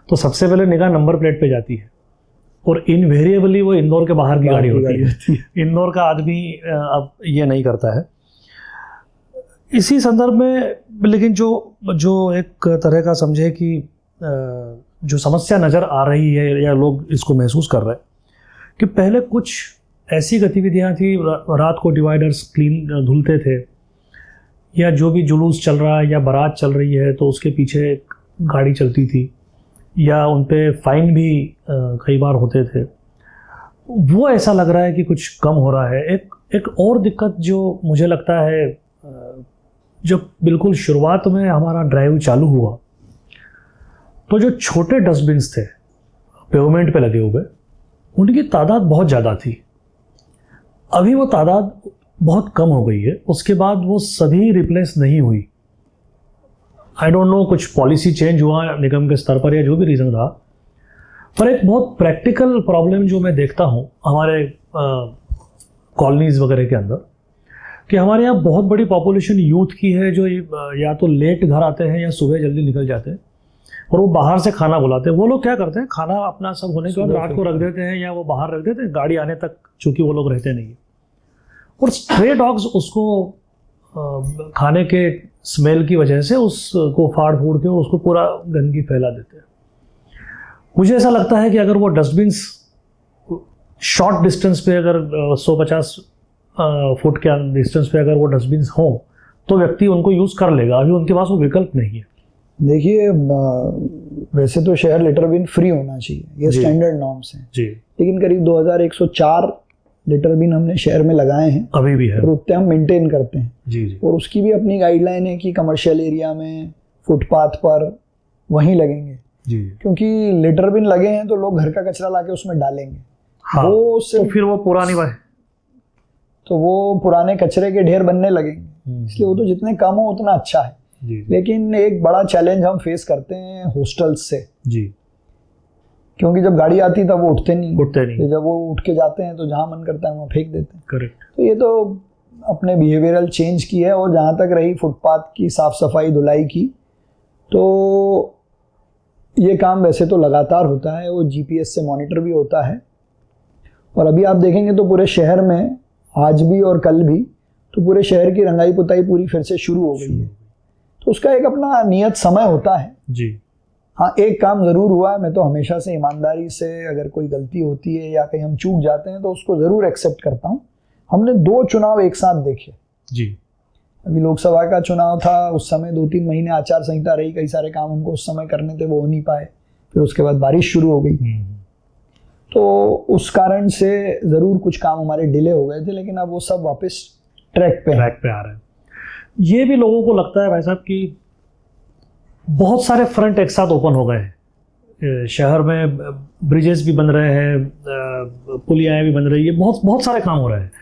तो सबसे पहले निगाह नंबर प्लेट पे जाती है, और इनवेरिएबली वो इंदौर के बाहर की गाड़ी होती है। इंदौर का आदमी अब ये नहीं करता है। इसी संदर्भ में लेकिन जो एक तरह का समझे कि जो समस्या नज़र आ रही है या लोग इसको महसूस कर रहे हैं कि पहले कुछ ऐसी गतिविधियां थी, रात को डिवाइडर्स क्लीन धुलते थे, या जो भी जुलूस चल रहा है या बारात चल रही है तो उसके पीछे गाड़ी चलती थी, या उन पे फाइन भी कई बार होते थे। वो ऐसा लग रहा है कि कुछ कम हो रहा है। एक और दिक्कत जो मुझे लगता है, जब बिल्कुल शुरुआत में हमारा ड्राइव चालू हुआ तो जो छोटे डस्टबिन्स थे पेवमेंट पे लगे हुए, उनकी तादाद बहुत ज़्यादा थी। अभी वो तादाद बहुत कम हो गई है, उसके बाद वो सभी रिप्लेस नहीं हुई। आई डोंट नो, कुछ पॉलिसी चेंज हुआ निगम के स्तर पर या जो भी रीज़न रहा, पर एक बहुत प्रैक्टिकल प्रॉब्लम जो मैं देखता हूँ हमारे कॉलोनीज़ वगैरह के अंदर, कि हमारे यहाँ बहुत बड़ी पॉपुलेशन यूथ की है जो या तो लेट घर आते हैं या सुबह जल्दी निकल जाते हैं, और वो बाहर से खाना बुलाते हैं। वो लोग क्या करते हैं, खाना अपना सब होने के बाद रात को रख देते हैं या वो बाहर रख देते हैं, गाड़ी आने तक चूँकि वो लोग रहते नहीं है, और स्ट्रे डॉग्स उसको खाने के स्मेल की वजह से उसको फाड़ फूड़ के उसको पूरा गंदगी फैला देते हैं। मुझे ऐसा लगता है कि अगर वो डस्टबिन्स शॉर्ट डिस्टेंस पे, अगर 150 फुट के डिस्टेंस पे अगर वो डस्टबिन्स हों तो व्यक्ति उनको यूज़ कर लेगा। अभी उनके पास वो विकल्प नहीं है। देखिए, वैसे तो शहर लिटर बिन फ्री होना चाहिए, ये स्टैंडर्ड नॉर्म्स हैं जी, लेकिन करीब 2104 लिटर बिन हमने शहर में लगाए हैं, अभी भी है, और उतने हम मेंटेन करते हैं। जी जी। और उसकी भी अपनी गाइडलाइन है कि कमर्शियल एरिया में, फुटपाथ पर वहीं लगेंगे जी, क्योंकि लिटर बिन लगे हैं तो लोग घर का कचरा लाके उसमें डालेंगे। हाँ, वो तो फिर वो पुरानी बात, तो वो पुराने कचरे के ढेर बनने लगेंगे, इसलिए वो तो जितने कम हो उतना अच्छा है। जी, लेकिन एक बड़ा चैलेंज हम फेस करते हैं हॉस्टल्स से, जी, क्योंकि जब गाड़ी आती तब वो उठते नहीं, नहीं, जब वो उठ के जाते हैं तो जहाँ मन करता है वहाँ फेंक देते हैं। करेक्ट। तो ये तो अपने बिहेवियरल चेंज की है। और जहाँ तक रही फुटपाथ की साफ सफाई धुलाई की, तो ये काम वैसे तो लगातार होता है, वो जीपीएस से मॉनिटर भी होता है। और अभी आप देखेंगे तो पूरे शहर में आज भी और कल भी तो पूरे शहर की रंगाई पुताई पूरी फिर से शुरू हो गई है। तो उसका एक अपना नियत समय होता है जी। हाँ, एक काम ज़रूर हुआ है, मैं तो हमेशा से ईमानदारी से अगर कोई गलती होती है या कहीं हम चूक जाते हैं तो उसको ज़रूर एक्सेप्ट करता हूँ। हमने 2 चुनाव एक साथ देखे जी। अभी लोकसभा का चुनाव था, उस समय 2-3 महीने आचार संहिता रही, कई सारे काम हमको उस समय करने थे, वो हो नहीं पाए। फिर उसके बाद बारिश शुरू हो गई, तो उस कारण से ज़रूर कुछ काम हमारे डिले हो गए थे, लेकिन अब वो सब वापस ट्रैक पे आ रहे हैं। ये भी लोगों को लगता है भाई साहब कि बहुत सारे फ्रंट एक साथ ओपन हो गए हैं शहर में, ब्रिजेस भी बन रहे हैं, पुलियाएँ भी बन रही है, बहुत सारे काम हो रहे हैं।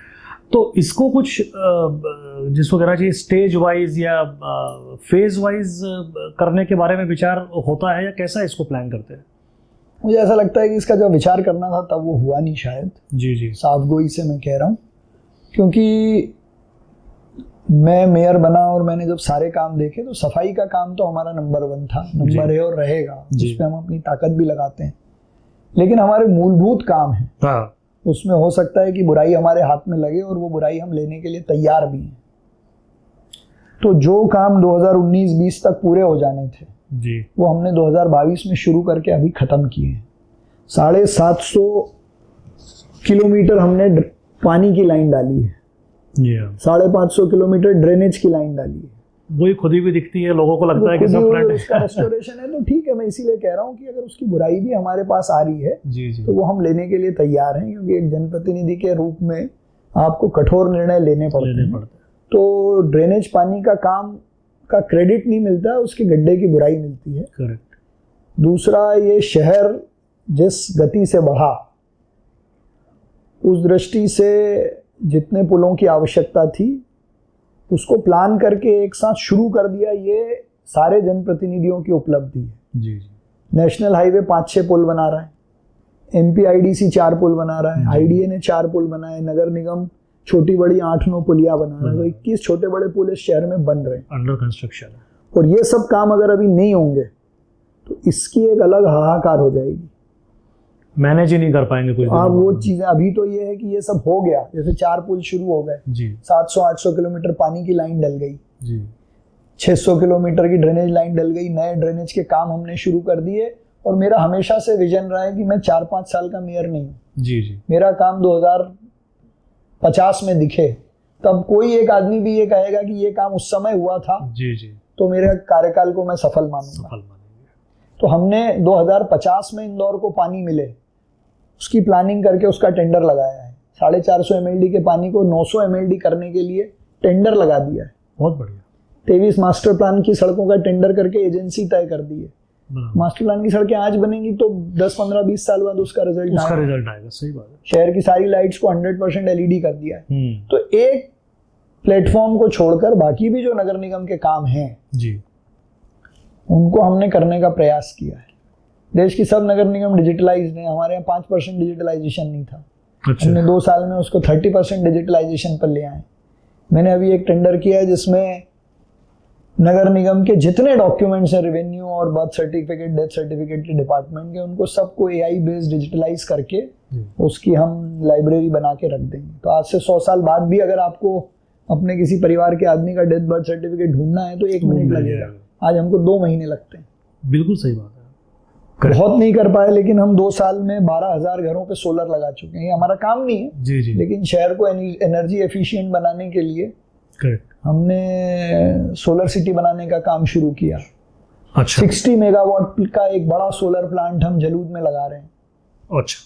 तो इसको कुछ जिसको कहना चाहिए स्टेज वाइज या फेज वाइज करने के बारे में विचार होता है, या कैसा इसको प्लान करते हैं? मुझे ऐसा लगता है कि इसका जब विचार करना था तब वो हुआ नहीं शायद। जी जी, साफ गोई से मैं कह रहा हूँ, क्योंकि मैं मेयर बना और मैंने जब सारे काम देखे तो सफाई का काम तो हमारा नंबर 1 था, नंबर है और रहेगा, जिस पे हम अपनी ताकत भी लगाते हैं। लेकिन हमारे मूलभूत काम है, हाँ, उसमें हो सकता है कि बुराई हमारे हाथ में लगे और वो बुराई हम लेने के लिए तैयार भी हैं। तो जो काम 2019-20 तक पूरे हो जाने थे जी, वो हमने 2022 में शुरू करके अभी ख़त्म किए हैं। 750 किलोमीटर हमने पानी की लाइन डाली है, 550 किलोमीटर ड्रेनेज की लाइन डाली है। वही खुद ही भी दिखती है, लोगों को लगता है कि सब फ्रंट उसका रेस्टोरेशन है, तो ठीक है। मैं इसीलिए कह रहा हूँ कि अगर उसकी बुराई भी हमारे पास आ रही है जी जी, तो वो हम लेने के लिए तैयार हैं, क्योंकि एक जनप्रतिनिधि के रूप में आपको कठोर निर्णय लेने पड़ते हैं। तो ड्रेनेज पानी का काम का क्रेडिट नहीं मिलता है, उसके गड्ढे की बुराई मिलती है। करेक्ट। दूसरा, ये शहर जिस गति से बढ़ा, उस दृष्टि से जितने पुलों की आवश्यकता थी उसको प्लान करके एक साथ शुरू कर दिया, ये सारे जनप्रतिनिधियों की उपलब्धि है। जी जी। नेशनल हाईवे 5-6 पुल बना रहा है, MPIDC 4 पुल बना रहा है, IDA ने 4 पुल बनाए, नगर निगम छोटी बड़ी 8-9 पुलिया बना रहा है। तो 21 छोटे बड़े पुल इस शहर में बन रहे हैं, अंडर कंस्ट्रक्शन। और ये सब काम अगर अभी नहीं होंगे तो इसकी एक अलग हाहाकार हो जाएगी, मैनेज ही नहीं कर पाएंगे कुछ। हाँ, वो चीज़ें अभी तो ये है कि ये सब हो गया, जैसे 4 पुल शुरू हो गए जी, 700-800 किलोमीटर पानी की लाइन डल गई जी, 600 किलोमीटर की ड्रेनेज लाइन डल गई, नए ड्रेनेज के काम हमने शुरू कर दिए। और मेरा हमेशा से विजन रहा है कि मैं 4-5 साल का मेयर नहीं हूँ जी जी, मेरा काम 2050 में दिखे, तब कोई एक आदमी भी ये कहेगा कि ये काम उस समय हुआ था जी जी, तो मेरे कार्यकाल को मैं सफल मानूंगा। तो हमने 2050 में इंदौर को पानी मिले उसकी प्लानिंग करके उसका टेंडर लगाया है। 450 MLD के पानी को 900 MLD करने के लिए टेंडर लगा दिया है। बहुत बढ़िया। 23 मास्टर प्लान की सड़कों का टेंडर करके एजेंसी तय कर दी है। मास्टर प्लान की सड़कें आज बनेंगी तो 10, 15, 20 साल बाद उसका रिजल्ट आएगा। सही बात है। शहर की सारी लाइट्स को 100% LED कर दिया है। तो एक प्लेटफॉर्म को छोड़कर बाकी भी जो नगर निगम के काम हैं जी, उनको हमने करने का प्रयास किया है। देश की सब नगर निगम डिजिटलाइज्ड है, हमारे यहाँ 5% डिजिटलाइजेशन नहीं था। अच्छा। हमने 2 साल में उसको 30% डिजिटलाइजेशन पर ले आए। मैंने अभी एक टेंडर किया है जिसमें नगर निगम के जितने डॉक्यूमेंट्स हैं, रेवेन्यू और बर्थ सर्टिफिकेट, डेथ सर्टिफिकेट के डिपार्टमेंट के, उनको सबको AI बेस्ड डिजिटलाइज करके उसकी हम लाइब्रेरी बना के रख देंगे। तो आज से 100 साल बाद भी अगर आपको अपने किसी परिवार के आदमी का डेथ बर्थ सर्टिफिकेट ढूंढना है तो 1 मिनट लगेगा, आज हमको 2 महीने लगते हैं। बिल्कुल सही बात है। बहुत नहीं कर पाए, लेकिन हम 2 साल में 12,000 घरों पे सोलर लगा चुके हैं। ये हमारा काम नहीं है जी जी, लेकिन शहर को एनर्जी एफिशिएंट बनाने के लिए करेक्ट, हमने सोलर सिटी बनाने का काम शुरू किया। अच्छा 60 मेगावाट का एक बड़ा सोलर प्लांट हम जलूद में लगा रहे हैं। अच्छा,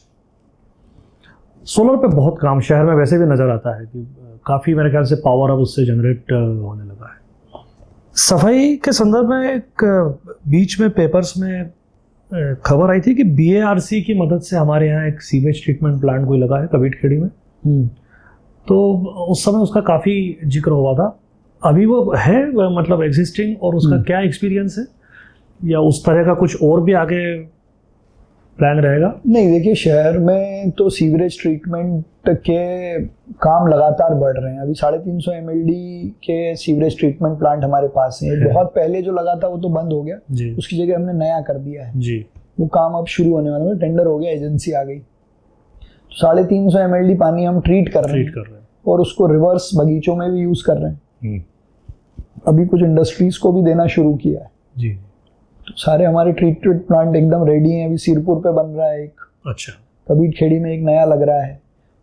सोलर पे बहुत काम शहर में वैसे भी नजर आता है कि काफी मेरे ख्याल से पावर अब उससे जनरेट होने लगा है। सफाई के संदर्भ में एक बीच में पेपर्स में खबर आई थी कि BARC की मदद से हमारे यहाँ एक सीवेज ट्रीटमेंट प्लांट कोई लगा है कबीरखेड़ी में। तो उस समय उसका काफ़ी जिक्र हुआ था। अभी वो है मतलब एग्जिस्टिंग, और उसका क्या एक्सपीरियंस है, या उस तरह का कुछ और भी आगे प्लान रहेगा? नहीं, देखिए शहर में तो सीवरेज ट्रीटमेंट के काम लगातार बढ़ रहे हैं। अभी 350 MLD के सीवरेज ट्रीटमेंट प्लांट हमारे पास है। बहुत पहले जो लगा था वो तो बंद हो गया, उसकी जगह हमने नया कर दिया है जी। वो काम अब शुरू होने वाला है, टेंडर हो गया, एजेंसी आ गई। 350 MLD पानी हम ट्रीट कर रहे हैं और उसको रिवर्स बगीचों में भी यूज कर रहे हैं। अभी कुछ इंडस्ट्रीज को भी देना शुरू किया है जी। तो सारे हमारे ट्रीटेड प्लांट एकदम रेडी हैं। अभी सिरपुर पे बन रहा है एक, अच्छा, कबीरखेड़ी में एक नया लग रहा है,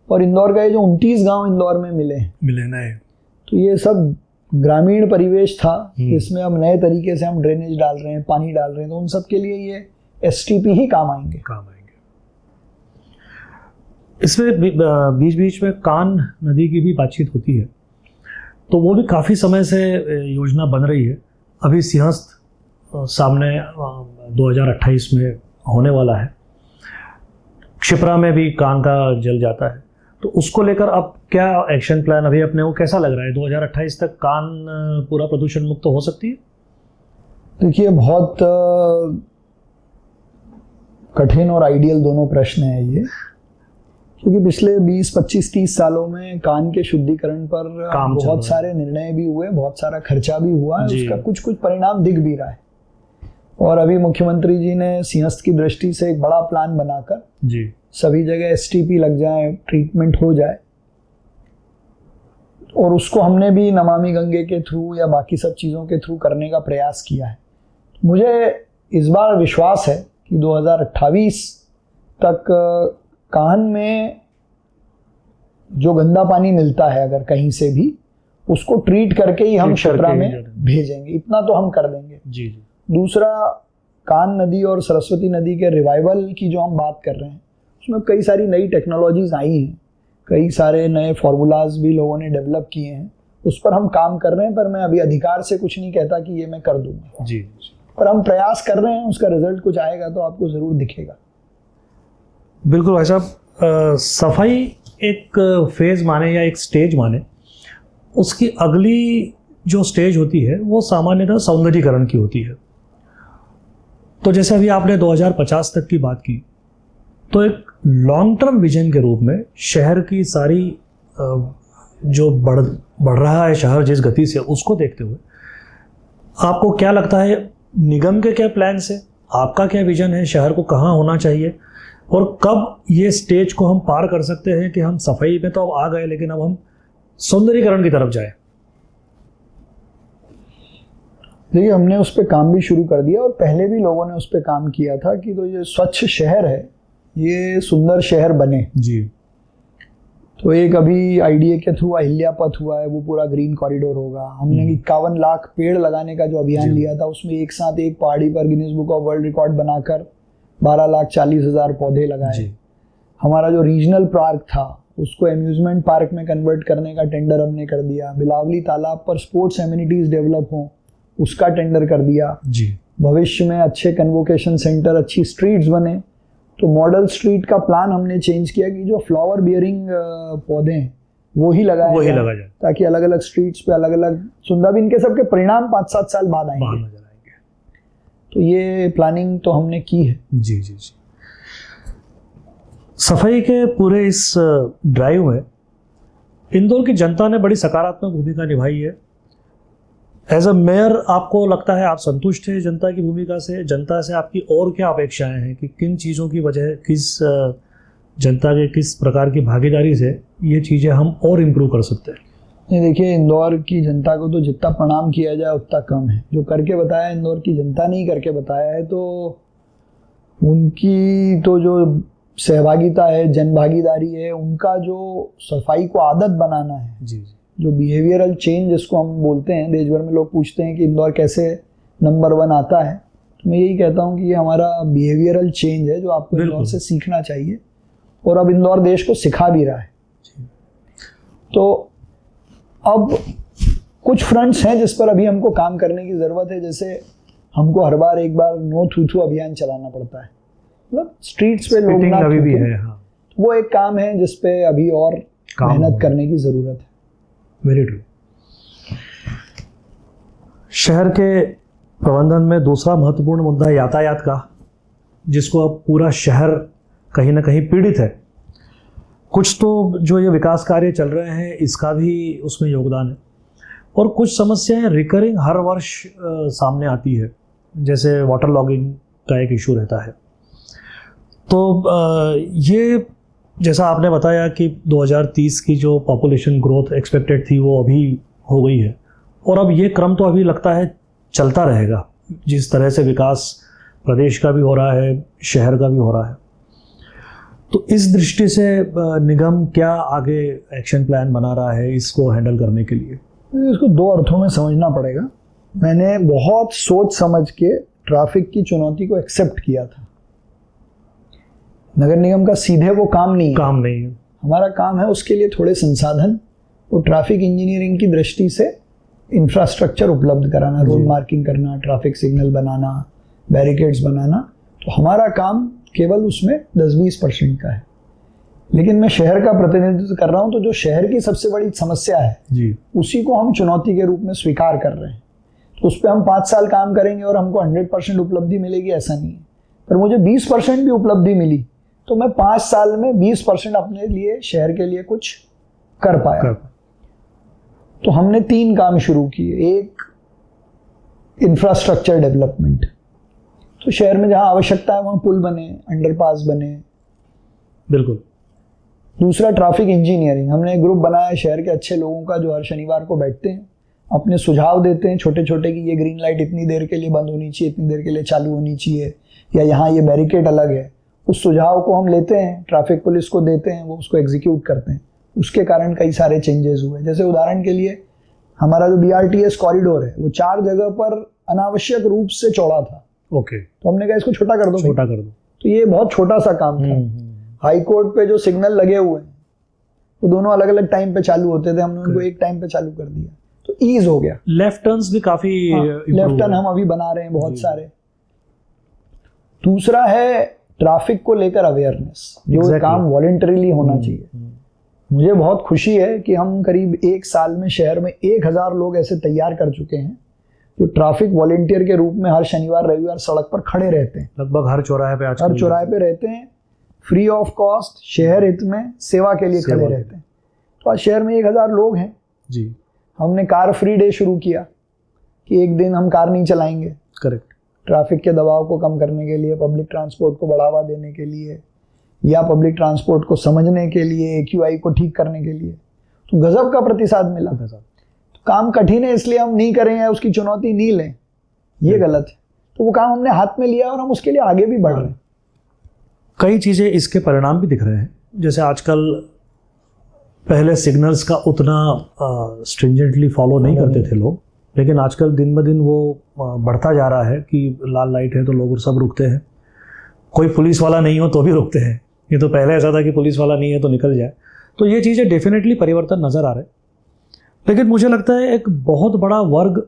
और इंदौर का ये जो 29 गांव इंदौर में मिले नए, तो ये सब ग्रामीण परिवेश था, इसमें अब नए तरीके से हम ड्रेनेज डाल रहे हैं, पानी डाल रहे हैं, तो उन सब के लिए ये STP ही काम आएंगे। इसमें बीच बीच में कान नदी की भी बातचीत होती है, तो वो भी काफ़ी समय से योजना बन रही है। अभी सिंहस्थ सामने 2028 में होने वाला है। क्षिप्रा में भी कान का जल जाता है, तो उसको लेकर अब क्या एक्शन प्लान अभी अपने को कैसा लग रहा है? 2028 तक कान पूरा प्रदूषण मुक्त हो सकती है? देखिए, बहुत कठिन और आइडियल दोनों प्रश्न हैं ये, क्योंकि पिछले 20, 25, 30 सालों में कान के शुद्धिकरण पर बहुत सारे निर्णय भी हुए, बहुत सारा खर्चा भी हुआ है, उसका कुछ कुछ परिणाम दिख भी रहा है। और अभी मुख्यमंत्री जी ने सिंहस्थ की दृष्टि से एक बड़ा प्लान बनाकर जी सभी जगह STP लग जाए, ट्रीटमेंट हो जाए, और उसको हमने भी नमामि गंगे के थ्रू या बाकी सब चीज़ों के थ्रू करने का प्रयास किया है। मुझे इस बार विश्वास है कि 2028 तक कान में जो गंदा पानी मिलता है अगर कहीं से भी, उसको ट्रीट करके ही हम क्षिप्रा में भेजेंगे, इतना तो हम कर देंगे जी। दूसरा, कान नदी और सरस्वती नदी के रिवाइवल की जो हम बात कर रहे हैं, उसमें कई सारी नई टेक्नोलॉजीज आई हैं, कई सारे नए फार्मूलाज भी लोगों ने डेवलप किए हैं, उस पर हम काम कर रहे हैं। पर मैं अभी अधिकार से कुछ नहीं कहता कि ये मैं कर दूंगा जी, पर हम प्रयास कर रहे हैं, उसका रिजल्ट कुछ आएगा तो आपको ज़रूर दिखेगा। बिल्कुल भाई साहब, सफाई एक फेज माने या एक स्टेज माने, उसकी अगली जो स्टेज होती है वो सामान्यतः सौंदर्यीकरण की होती है। तो जैसे अभी आपने 2050 तक की बात की, तो एक लॉन्ग टर्म विजन के रूप में शहर की सारी जो बढ़ रहा है शहर जिस गति से, उसको देखते हुए आपको क्या लगता है, निगम के क्या प्लान्स है, आपका क्या विजन है, शहर को कहाँ होना चाहिए, और कब ये स्टेज को हम पार कर सकते हैं कि हम सफाई में तो अब आ गए लेकिन अब हम सौंदर्यीकरण की तरफ जाएं? देखिए, हमने उस पर काम भी शुरू कर दिया और पहले भी लोगों ने उस पर काम किया था कि तो ये स्वच्छ शहर है, ये सुंदर शहर बने जी। तो एक अभी IDA के थ्रू अहिल्या पथ हुआ है, वो पूरा ग्रीन कॉरिडोर होगा। हमने 51 लाख पेड़ लगाने का जो अभियान लिया था, उसमें एक साथ एक पहाड़ी पर Guinness book of world record बनाकर 12,40,000 पौधे लगाए। हमारा जो रीजनल पार्क था उसको अम्यूजमेंट पार्क में कन्वर्ट करने का टेंडर हमने कर दिया। बिलावली तालाब पर स्पोर्ट्स एमिनिटीज डेवलप हों, उसका टेंडर कर दिया जी। भविष्य में अच्छे कन्वोकेशन सेंटर, अच्छी स्ट्रीट्स बने। तो मॉडल स्ट्रीट का प्लान हमने चेंज किया कि जो फ्लावर बियरिंग पौधे हैं वो ही लगाया जाए, ताकि अलग अलग स्ट्रीट्स पे अलग अलग सुंदर भी इनके सबके परिणाम 5-7 साल बाद आएंगे। तो ये प्लानिंग तो हमने की है। जी जी जी। सफाई के पूरे इस ड्राइव में इंदौर की जनता ने बड़ी सकारात्मक भूमिका निभाई है। एज अ मेयर आपको लगता है आप संतुष्ट हैं जनता की भूमिका से? जनता से आपकी और क्या अपेक्षाएं हैं कि किन चीज़ों की वजह, किस जनता के किस प्रकार की भागीदारी से ये चीज़ें हम और इम्प्रूव कर सकते हैं? नहीं, देखिए, इंदौर की जनता को तो जितना प्रणाम किया जाए उतना कम है। जो करके बताया इंदौर की जनता ने ही करके बताया है, तो उनकी तो जो सहभागिता है, जनभागीदारी है, उनका जो सफाई को आदत बनाना है, जी, जो बिहेवियरल चेंज जिसको हम बोलते हैं, देश भर में लोग पूछते हैं कि इंदौर कैसे नंबर 1 आता है, तो मैं यही कहता हूँ कि ये हमारा बिहेवियरल चेंज है जो आपको इंदौर से सीखना चाहिए, और अब इंदौर देश को सिखा भी रहा है। तो अब कुछ फ्रंट्स हैं जिस पर अभी हमको काम करने की ज़रूरत है। जैसे हमको हर बार एक बार नो थूथू अभियान चलाना पड़ता है, मतलब स्ट्रीट्स पे लोग ना अभी भी है। हाँ। वो एक काम है जिस पे अभी और मेहनत करने की ज़रूरत है। Very true. शहर के प्रबंधन में दूसरा महत्वपूर्ण मुद्दा यातायात का, जिसको अब पूरा शहर कहीं ना कहीं पीड़ित है। कुछ तो जो ये विकास कार्य चल रहे हैं इसका भी उसमें योगदान है, और कुछ समस्याएं रिकरिंग हर वर्ष सामने आती है, जैसे वाटर लॉगिंग का एक इशू रहता है। तो ये जैसा आपने बताया कि 2030 की जो पॉपुलेशन ग्रोथ एक्सपेक्टेड थी वो अभी हो गई है, और अब ये क्रम तो अभी लगता है चलता रहेगा। जिस तरह से विकास प्रदेश का भी हो रहा है, शहर का भी हो रहा है, तो इस दृष्टि से निगम क्या आगे एक्शन प्लान बना रहा है इसको हैंडल करने के लिए? इसको 2 अर्थों में समझना पड़ेगा। मैंने बहुत सोच समझ के ट्रैफिक की चुनौती को एक्सेप्ट किया था। नगर निगम का सीधे वो काम नहीं है। हमारा काम है उसके लिए थोड़े संसाधन और ट्रैफिक इंजीनियरिंग की दृष्टि से इंफ्रास्ट्रक्चर उपलब्ध कराना, रोड मार्किंग करना, ट्रैफिक सिग्नल बनाना, बैरिकेड्स बनाना। तो हमारा काम केवल उसमें 10-20% का है। लेकिन मैं शहर का प्रतिनिधित्व कर रहा हूँ, तो जो शहर की सबसे बड़ी समस्या है जी, उसी को हम चुनौती के रूप में स्वीकार कर रहे हैं। तो उस पर हम 5 साल काम करेंगे और हमको 100% उपलब्धि मिलेगी, ऐसा नहीं है। पर मुझे 20% भी उपलब्धि मिली तो मैं 5 साल में 20% अपने लिए, शहर के लिए कुछ कर पाया। तो हमने 3 काम शुरू किए। एक, इंफ्रास्ट्रक्चर डेवलपमेंट। तो शहर में जहां आवश्यकता है वहां पुल बने, अंडरपास बने। बिल्कुल। दूसरा, ट्रैफिक इंजीनियरिंग। हमने एक ग्रुप बनाया शहर के अच्छे लोगों का, जो हर शनिवार को बैठते हैं, अपने सुझाव देते हैं छोटे छोटे कि ये ग्रीन लाइट इतनी देर के लिए बंद होनी चाहिए, इतनी देर के लिए चालू होनी चाहिए, या यहाँ ये बैरिकेड अलग है। उस सुझाव को हम लेते हैं, ट्रैफिक पुलिस को देते हैं, वो उसको एग्जीक्यूट करते हैं। उसके कारण कई सारे चेंजेस हुए। जैसे उदाहरण के लिए हमारा जो BRTS कॉरिडोर है वो 4 जगह पर अनावश्यक रूप से चौड़ा था। ओके। तो हमने कहा इसको छोटा कर दो। तो ये बहुत छोटा सा काम था। हाई कोर्ट पे जो सिग्नल लगे हुए हैं वो दोनों अलग अलग टाइम पे चालू होते थे, हमने उनको एक टाइम पे चालू कर दिया, तो ईज हो गया। लेफ्ट टर्न्स भी काफी लेफ्ट टर्न हम अभी बना रहे हैं बहुत सारे। दूसरा है ट्रैफिक को लेकर अवेयरनेस, जो काम वॉलंटरीली होना चाहिए। मुझे बहुत खुशी है कि हम करीब 1 साल में शहर में 1000 लोग ऐसे तैयार कर चुके हैं जो ट्रैफिक वॉलंटियर के रूप में हर शनिवार रविवार सड़क पर खड़े रहते हैं। लगभग हर चौराहे पे रहते हैं, फ्री ऑफ कॉस्ट, शहर हित में सेवा के लिए खड़े रहते हैं। तो आज शहर में 1000 लोग हैं जी। हमने कार फ्री डे शुरू किया कि एक दिन हम कार नहीं चलाएंगे। करेक्ट। ट्रैफिक के दबाव को कम करने के लिए, पब्लिक ट्रांसपोर्ट को बढ़ावा देने के लिए, या पब्लिक ट्रांसपोर्ट को समझने के लिए, AQI को ठीक करने के लिए। तो गजब का प्रतिसाद मिला। तो काम कठिन है इसलिए हम नहीं करें या उसकी चुनौती नहीं लें, ये गलत है। तो वो काम हमने हाथ में लिया और हम उसके लिए आगे भी बढ़ रहे हैं। कई चीज़ें इसके परिणाम भी दिख रहे हैं। जैसे आजकल पहले सिग्नल्स का उतना स्ट्रिंजेंटली फॉलो नहीं करते थे लोग, लेकिन आजकल दिन ब दिन वो बढ़ता जा रहा है कि लाल लाइट है तो लोग सब रुकते हैं। कोई पुलिस वाला नहीं हो तो भी रुकते हैं। ये तो पहले ऐसा था कि पुलिस वाला नहीं है तो निकल जाए। तो ये चीज़ें डेफिनेटली परिवर्तन नज़र आ रहे हैं। लेकिन मुझे लगता है एक बहुत बड़ा वर्ग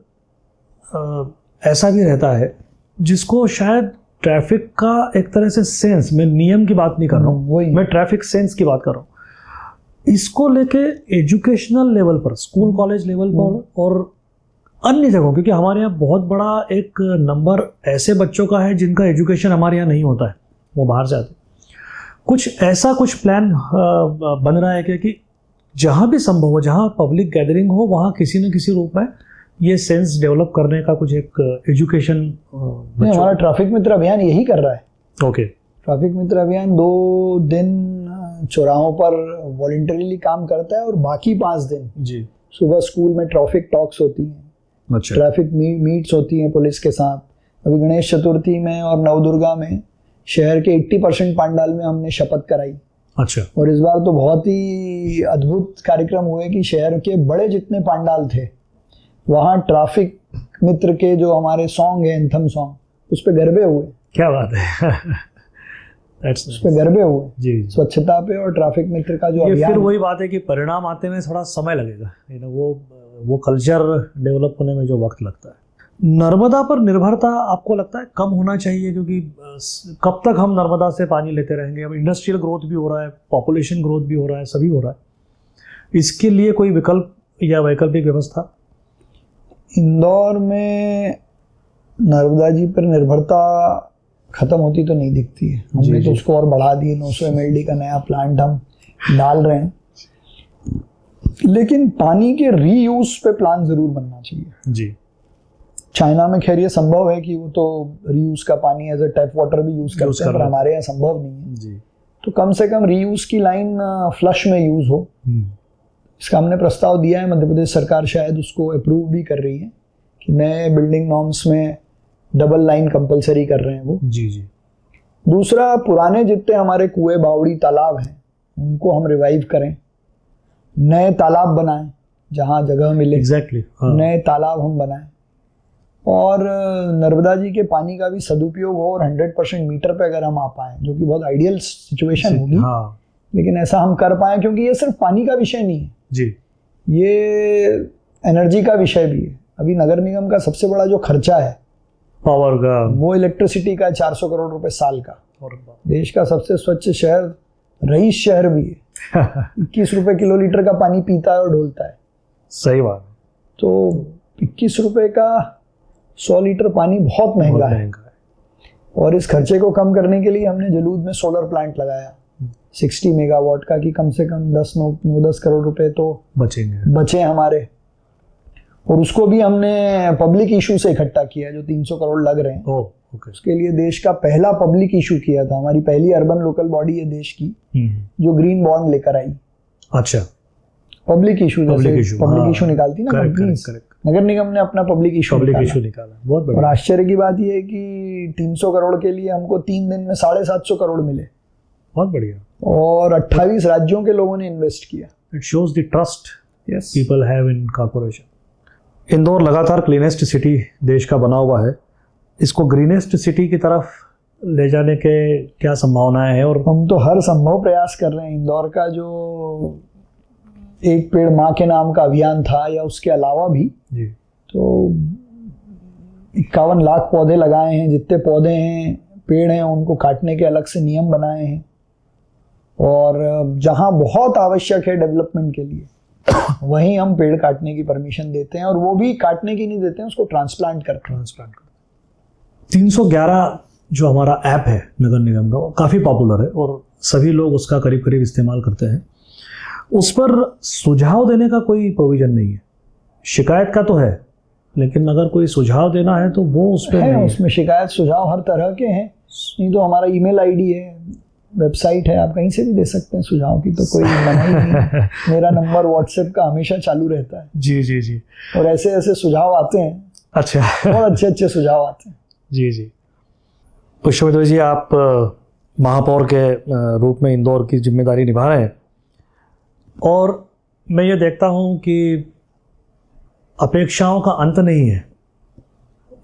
ऐसा भी रहता है जिसको शायद ट्रैफिक का एक तरह से सेंस, मैं नियम की बात नहीं कर रहा हूँ, वही मैं ट्रैफिक सेंस की बात कर रहा हूँ, इसको लेके एजुकेशनल लेवल पर, स्कूल कॉलेज लेवल पर और अन्य जगहों, क्योंकि हमारे यहाँ बहुत बड़ा एक नंबर ऐसे बच्चों का है जिनका एजुकेशन हमारे यहाँ नहीं होता है, वो बाहर जाते, कुछ ऐसा कुछ प्लान बन रहा है क्या कि जहाँ भी संभव हो, जहाँ पब्लिक गैदरिंग हो, वहाँ किसी न किसी रूप में ये सेंस डेवलप करने का कुछ एक एजुकेशन? नहीं, हमारा ट्रैफिक मित्र अभियान यही कर रहा है। ओके। ट्रैफिक मित्र अभियान 2 दिन चौराहों पर वॉलंटरीली काम करता है और बाकी 5 दिन जी सुबह स्कूल में ट्रैफिक टॉक्स होती हैं, अच्छा, ट्रैफिक मीट्स होती हैं पुलिस के साथ। अभी गणेश चतुर्थी में और नवदुर्गा में शहर के 80% पंडाल में हमने शपथ कराई। अच्छा। और इस बार तो बहुत ही अद्भुत कार्यक्रम हुए कि शहर के बड़े जितने पंडाल थे वहाँ ट्रैफिक मित्र के जो हमारे सॉन्ग है, एंथम सॉन्ग, उस पे गरबे हुए। क्या बात है। That's उस पे गरबे हुए जी। स्वच्छता पे और ट्रैफिक मित्र का जो ये अभियान, फिर वही बात है कि परिणाम आते में थोड़ा समय लगेगा, वो कल्चर डेवलप होने में जो वक्त लगता है। नर्मदा पर निर्भरता आपको लगता है कम होना चाहिए? क्योंकि कब तक हम नर्मदा से पानी लेते रहेंगे? अब इंडस्ट्रियल ग्रोथ भी हो रहा है, पॉपुलेशन ग्रोथ भी हो रहा है, सभी हो रहा है, इसके लिए कोई विकल्प या वैकल्पिक व्यवस्था? इंदौर में नर्मदा जी पर निर्भरता खत्म होती तो नहीं दिखती है। हमने तो उसको और बढ़ा दिए, 900 mld का नया प्लांट हम डाल रहे हैं, लेकिन पानी के रीयूज पे प्लान जरूर बनना चाहिए जी। चाइना में खैर ये संभव है कि वो तो रीयूज का पानी एज अ टैप वाटर भी यूज करते हैं, पर हमारे यहाँ संभव नहीं है जी। तो कम से कम रीयूज की लाइन फ्लश में यूज हो, इसका हमने प्रस्ताव दिया है। मध्य प्रदेश सरकार शायद उसको अप्रूव भी कर रही है कि नए बिल्डिंग नॉर्म्स में डबल लाइन कंपलसरी कर रहे हैं वो। जी जी। दूसरा, पुराने जितने हमारे कुएं, बावड़ी, तालाब हैं उनको हम रिवाइव करें, नए तालाब बनाएं जहाँ जगह मिले। एग्जैक्टली। नए तालाब हम बनाएं और नर्मदा जी के पानी का भी सदुपयोग हो और 100% मीटर पे अगर हम आ पाएं, जो कि बहुत आइडियल सिचुएशन होगी। हाँ। लेकिन ऐसा हम कर पाएं, क्योंकि ये सिर्फ पानी का विषय नहीं है जी, ये एनर्जी का विषय भी है। अभी नगर निगम का सबसे बड़ा जो खर्चा है पावर का, वो इलेक्ट्रिसिटी का 400 करोड़ रुपए साल का। और देश का सबसे स्वच्छ शहर, रईस शहर भी है। 21 रुपए किलोलीटर का पानी पीता है और ढोलता है। सही बात। तो 21 रुपए का 100 लीटर पानी बहुत महंगा है। और इस खर्चे को कम करने के लिए हमने जलूद में सोलर प्लांट लगाया 60 मेगावाट का, कि कम से कम 10 करोड़ रुपए तो बचे हमारे। और उसको भी हमने पब्लिक इशू से इकट्ठा किया, जो 300 करोड़ लग रहे हैं। उसके लिए देश का पहला पब्लिक इशू किया था, हमारी पहली अर्बन लोकल बॉडी है देश की जो ग्रीन बॉन्ड लेकर आई। अच्छा, पब्लिक इशू निकालती ना कंपनीज, नगर निगम ने अपना पब्लिक इशू निकाला। बहुत बढ़िया। और आश्चर्य की बात यह है कि 300 करोड़ के लिए हमको 3 दिन में 750 करोड़ मिले। बहुत बढ़िया। और 28 राज्यों के लोगों ने इन्वेस्ट किया। It shows the trust people have in corporation. Indore लगातार क्लीनेस्ट सिटी देश का बना हुआ है, इसको ग्रीनेस्ट सिटी की तरफ ले जाने के क्या संभावनाएं हैं? और हम तो हर संभव प्रयास कर रहे हैं। इंदौर का जो एक पेड़ माँ के नाम का अभियान था, या उसके अलावा भी जी, तो 51 लाख पौधे लगाए हैं। जितने पौधे हैं, पेड़ हैं, उनको काटने के अलग से नियम बनाए हैं। और जहाँ बहुत आवश्यक है डेवलपमेंट के लिए वहीं हम पेड़ काटने की परमिशन देते हैं, और वो भी काटने की नहीं देते हैं, उसको ट्रांसप्लांट करते हैं। 311 जो हमारा ऐप है नगर निगम का, वो काफ़ी पॉपुलर है और सभी लोग उसका करीब करीब इस्तेमाल करते हैं। उस पर सुझाव देने का कोई प्रोविजन नहीं है। शिकायत का तो है, लेकिन अगर कोई सुझाव देना है तो वो उस पर है। उसमें शिकायत सुझाव हर तरह के हैं। नहीं तो हमारा ईमेल आईडी है, वेबसाइट है, आप कहीं से भी दे सकते हैं सुझाव की, तो कोई मना ही नहीं है। मेरा नंबर व्हाट्सएप का हमेशा चालू रहता है। जी जी जी। और ऐसे ऐसे सुझाव आते हैं। अच्छा। बहुत अच्छे अच्छे सुझाव आते हैं। जी जी। पुष्पमित्र जी, आप महापौर के रूप में इंदौर की जिम्मेदारी निभा रहे हैं, और मैं ये देखता हूँ कि अपेक्षाओं का अंत नहीं है।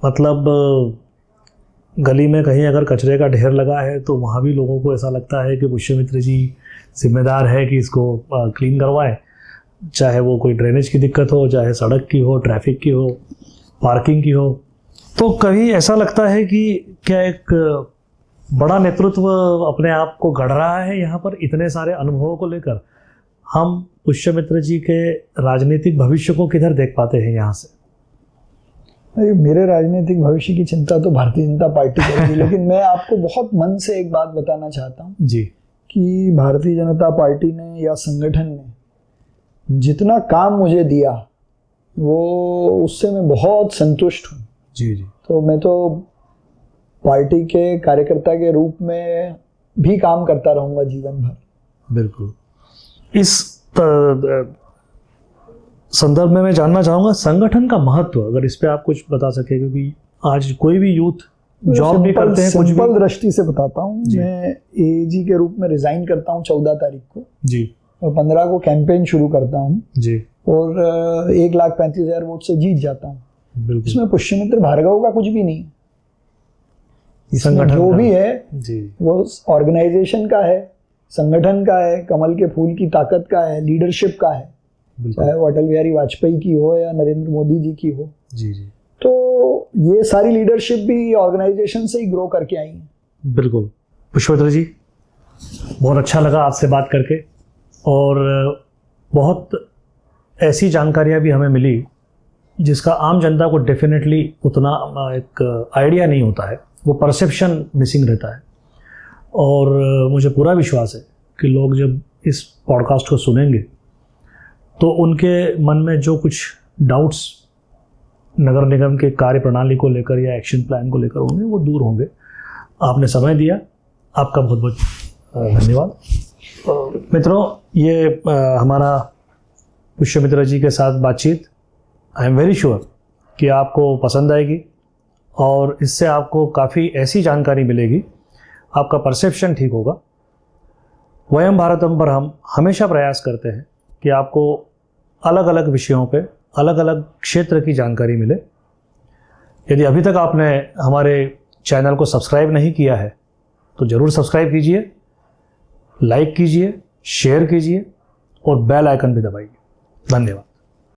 मतलब गली में कहीं अगर कचरे का ढेर लगा है तो वहाँ भी लोगों को ऐसा लगता है कि पुष्पमित्र जी जिम्मेदार है कि इसको क्लीन करवाएं, चाहे वो कोई ड्रेनेज की दिक्कत हो, चाहे सड़क की हो, ट्रैफिक की हो, पार्किंग की हो। तो कभी ऐसा लगता है कि क्या एक बड़ा नेतृत्व अपने आप को गढ़ रहा है यहाँ पर इतने सारे अनुभवों को लेकर? हम पुष्यमित्र जी के राजनीतिक भविष्य को किधर देख पाते हैं यहाँ से? अरे मेरे राजनीतिक भविष्य की चिंता तो भारतीय जनता पार्टी करेगी, लेकिन मैं आपको बहुत मन से एक बात बताना चाहता हूँ जी कि भारतीय जनता पार्टी ने या संगठन ने जितना काम मुझे दिया वो उससे मैं बहुत संतुष्ट हूँ। जी जी। तो मैं तो पार्टी के कार्यकर्ता के रूप में भी काम करता रहूँगा जीवन भर। बिल्कुल। इस संदर्भ में मैं जानना चाहूँगा संगठन का महत्व, अगर इस पे आप कुछ बता सके, क्योंकि आज कोई भी यूथ जॉब भी करते हैं, कुछ सिंपल भी। दृष्टि से बताता हूँ। मैं एजी के रूप में रिजाइन करता हूँ 14 तारीख को जी, और 15 को कैंपेन शुरू करता हूँ जी, और 1,35,000 वोट से जीत जाता हूँ। बिल्कुल। इसमें पुष्यमित्र भार्गव का कुछ भी नहीं, इसमें संगठन जो का भी है जी, वो ऑर्गेनाइजेशन का है, संगठन का है, कमल के फूल की ताकत का है, लीडरशिप का है, चाहे वो अटल बिहारी वाजपेयी की हो या नरेंद्र मोदी जी की हो। जी जी। तो ये सारी लीडरशिप भी ऑर्गेनाइजेशन से ही ग्रो करके आई है। बिल्कुल। पुष्यमित्र जी, बहुत अच्छा लगा आपसे बात करके, और बहुत ऐसी जानकारियाँ भी हमें मिली जिसका आम जनता को डेफिनेटली उतना एक आइडिया नहीं होता है, वो परसेप्शन मिसिंग रहता है। और मुझे पूरा विश्वास है कि लोग जब इस पॉडकास्ट को सुनेंगे तो उनके मन में जो कुछ डाउट्स नगर निगम के कार्य प्रणाली को लेकर या एक्शन प्लान को लेकर होंगे वो दूर होंगे। आपने समय दिया, आपका बहुत बहुत धन्यवाद। मित्रों, ये हमारा पुष्यमित्र जी के साथ बातचीत आई एम वेरी श्योर कि आपको पसंद आएगी और इससे आपको काफ़ी ऐसी जानकारी मिलेगी, आपका परसेप्शन ठीक होगा। वयम भारतम पर हम हमेशा प्रयास करते हैं कि आपको अलग अलग विषयों पे अलग अलग क्षेत्र की जानकारी मिले। यदि अभी तक आपने हमारे चैनल को सब्सक्राइब नहीं किया है तो ज़रूर सब्सक्राइब कीजिए, लाइक कीजिए, शेयर कीजिए और बेल आइकन भी दबाइए। धन्यवाद।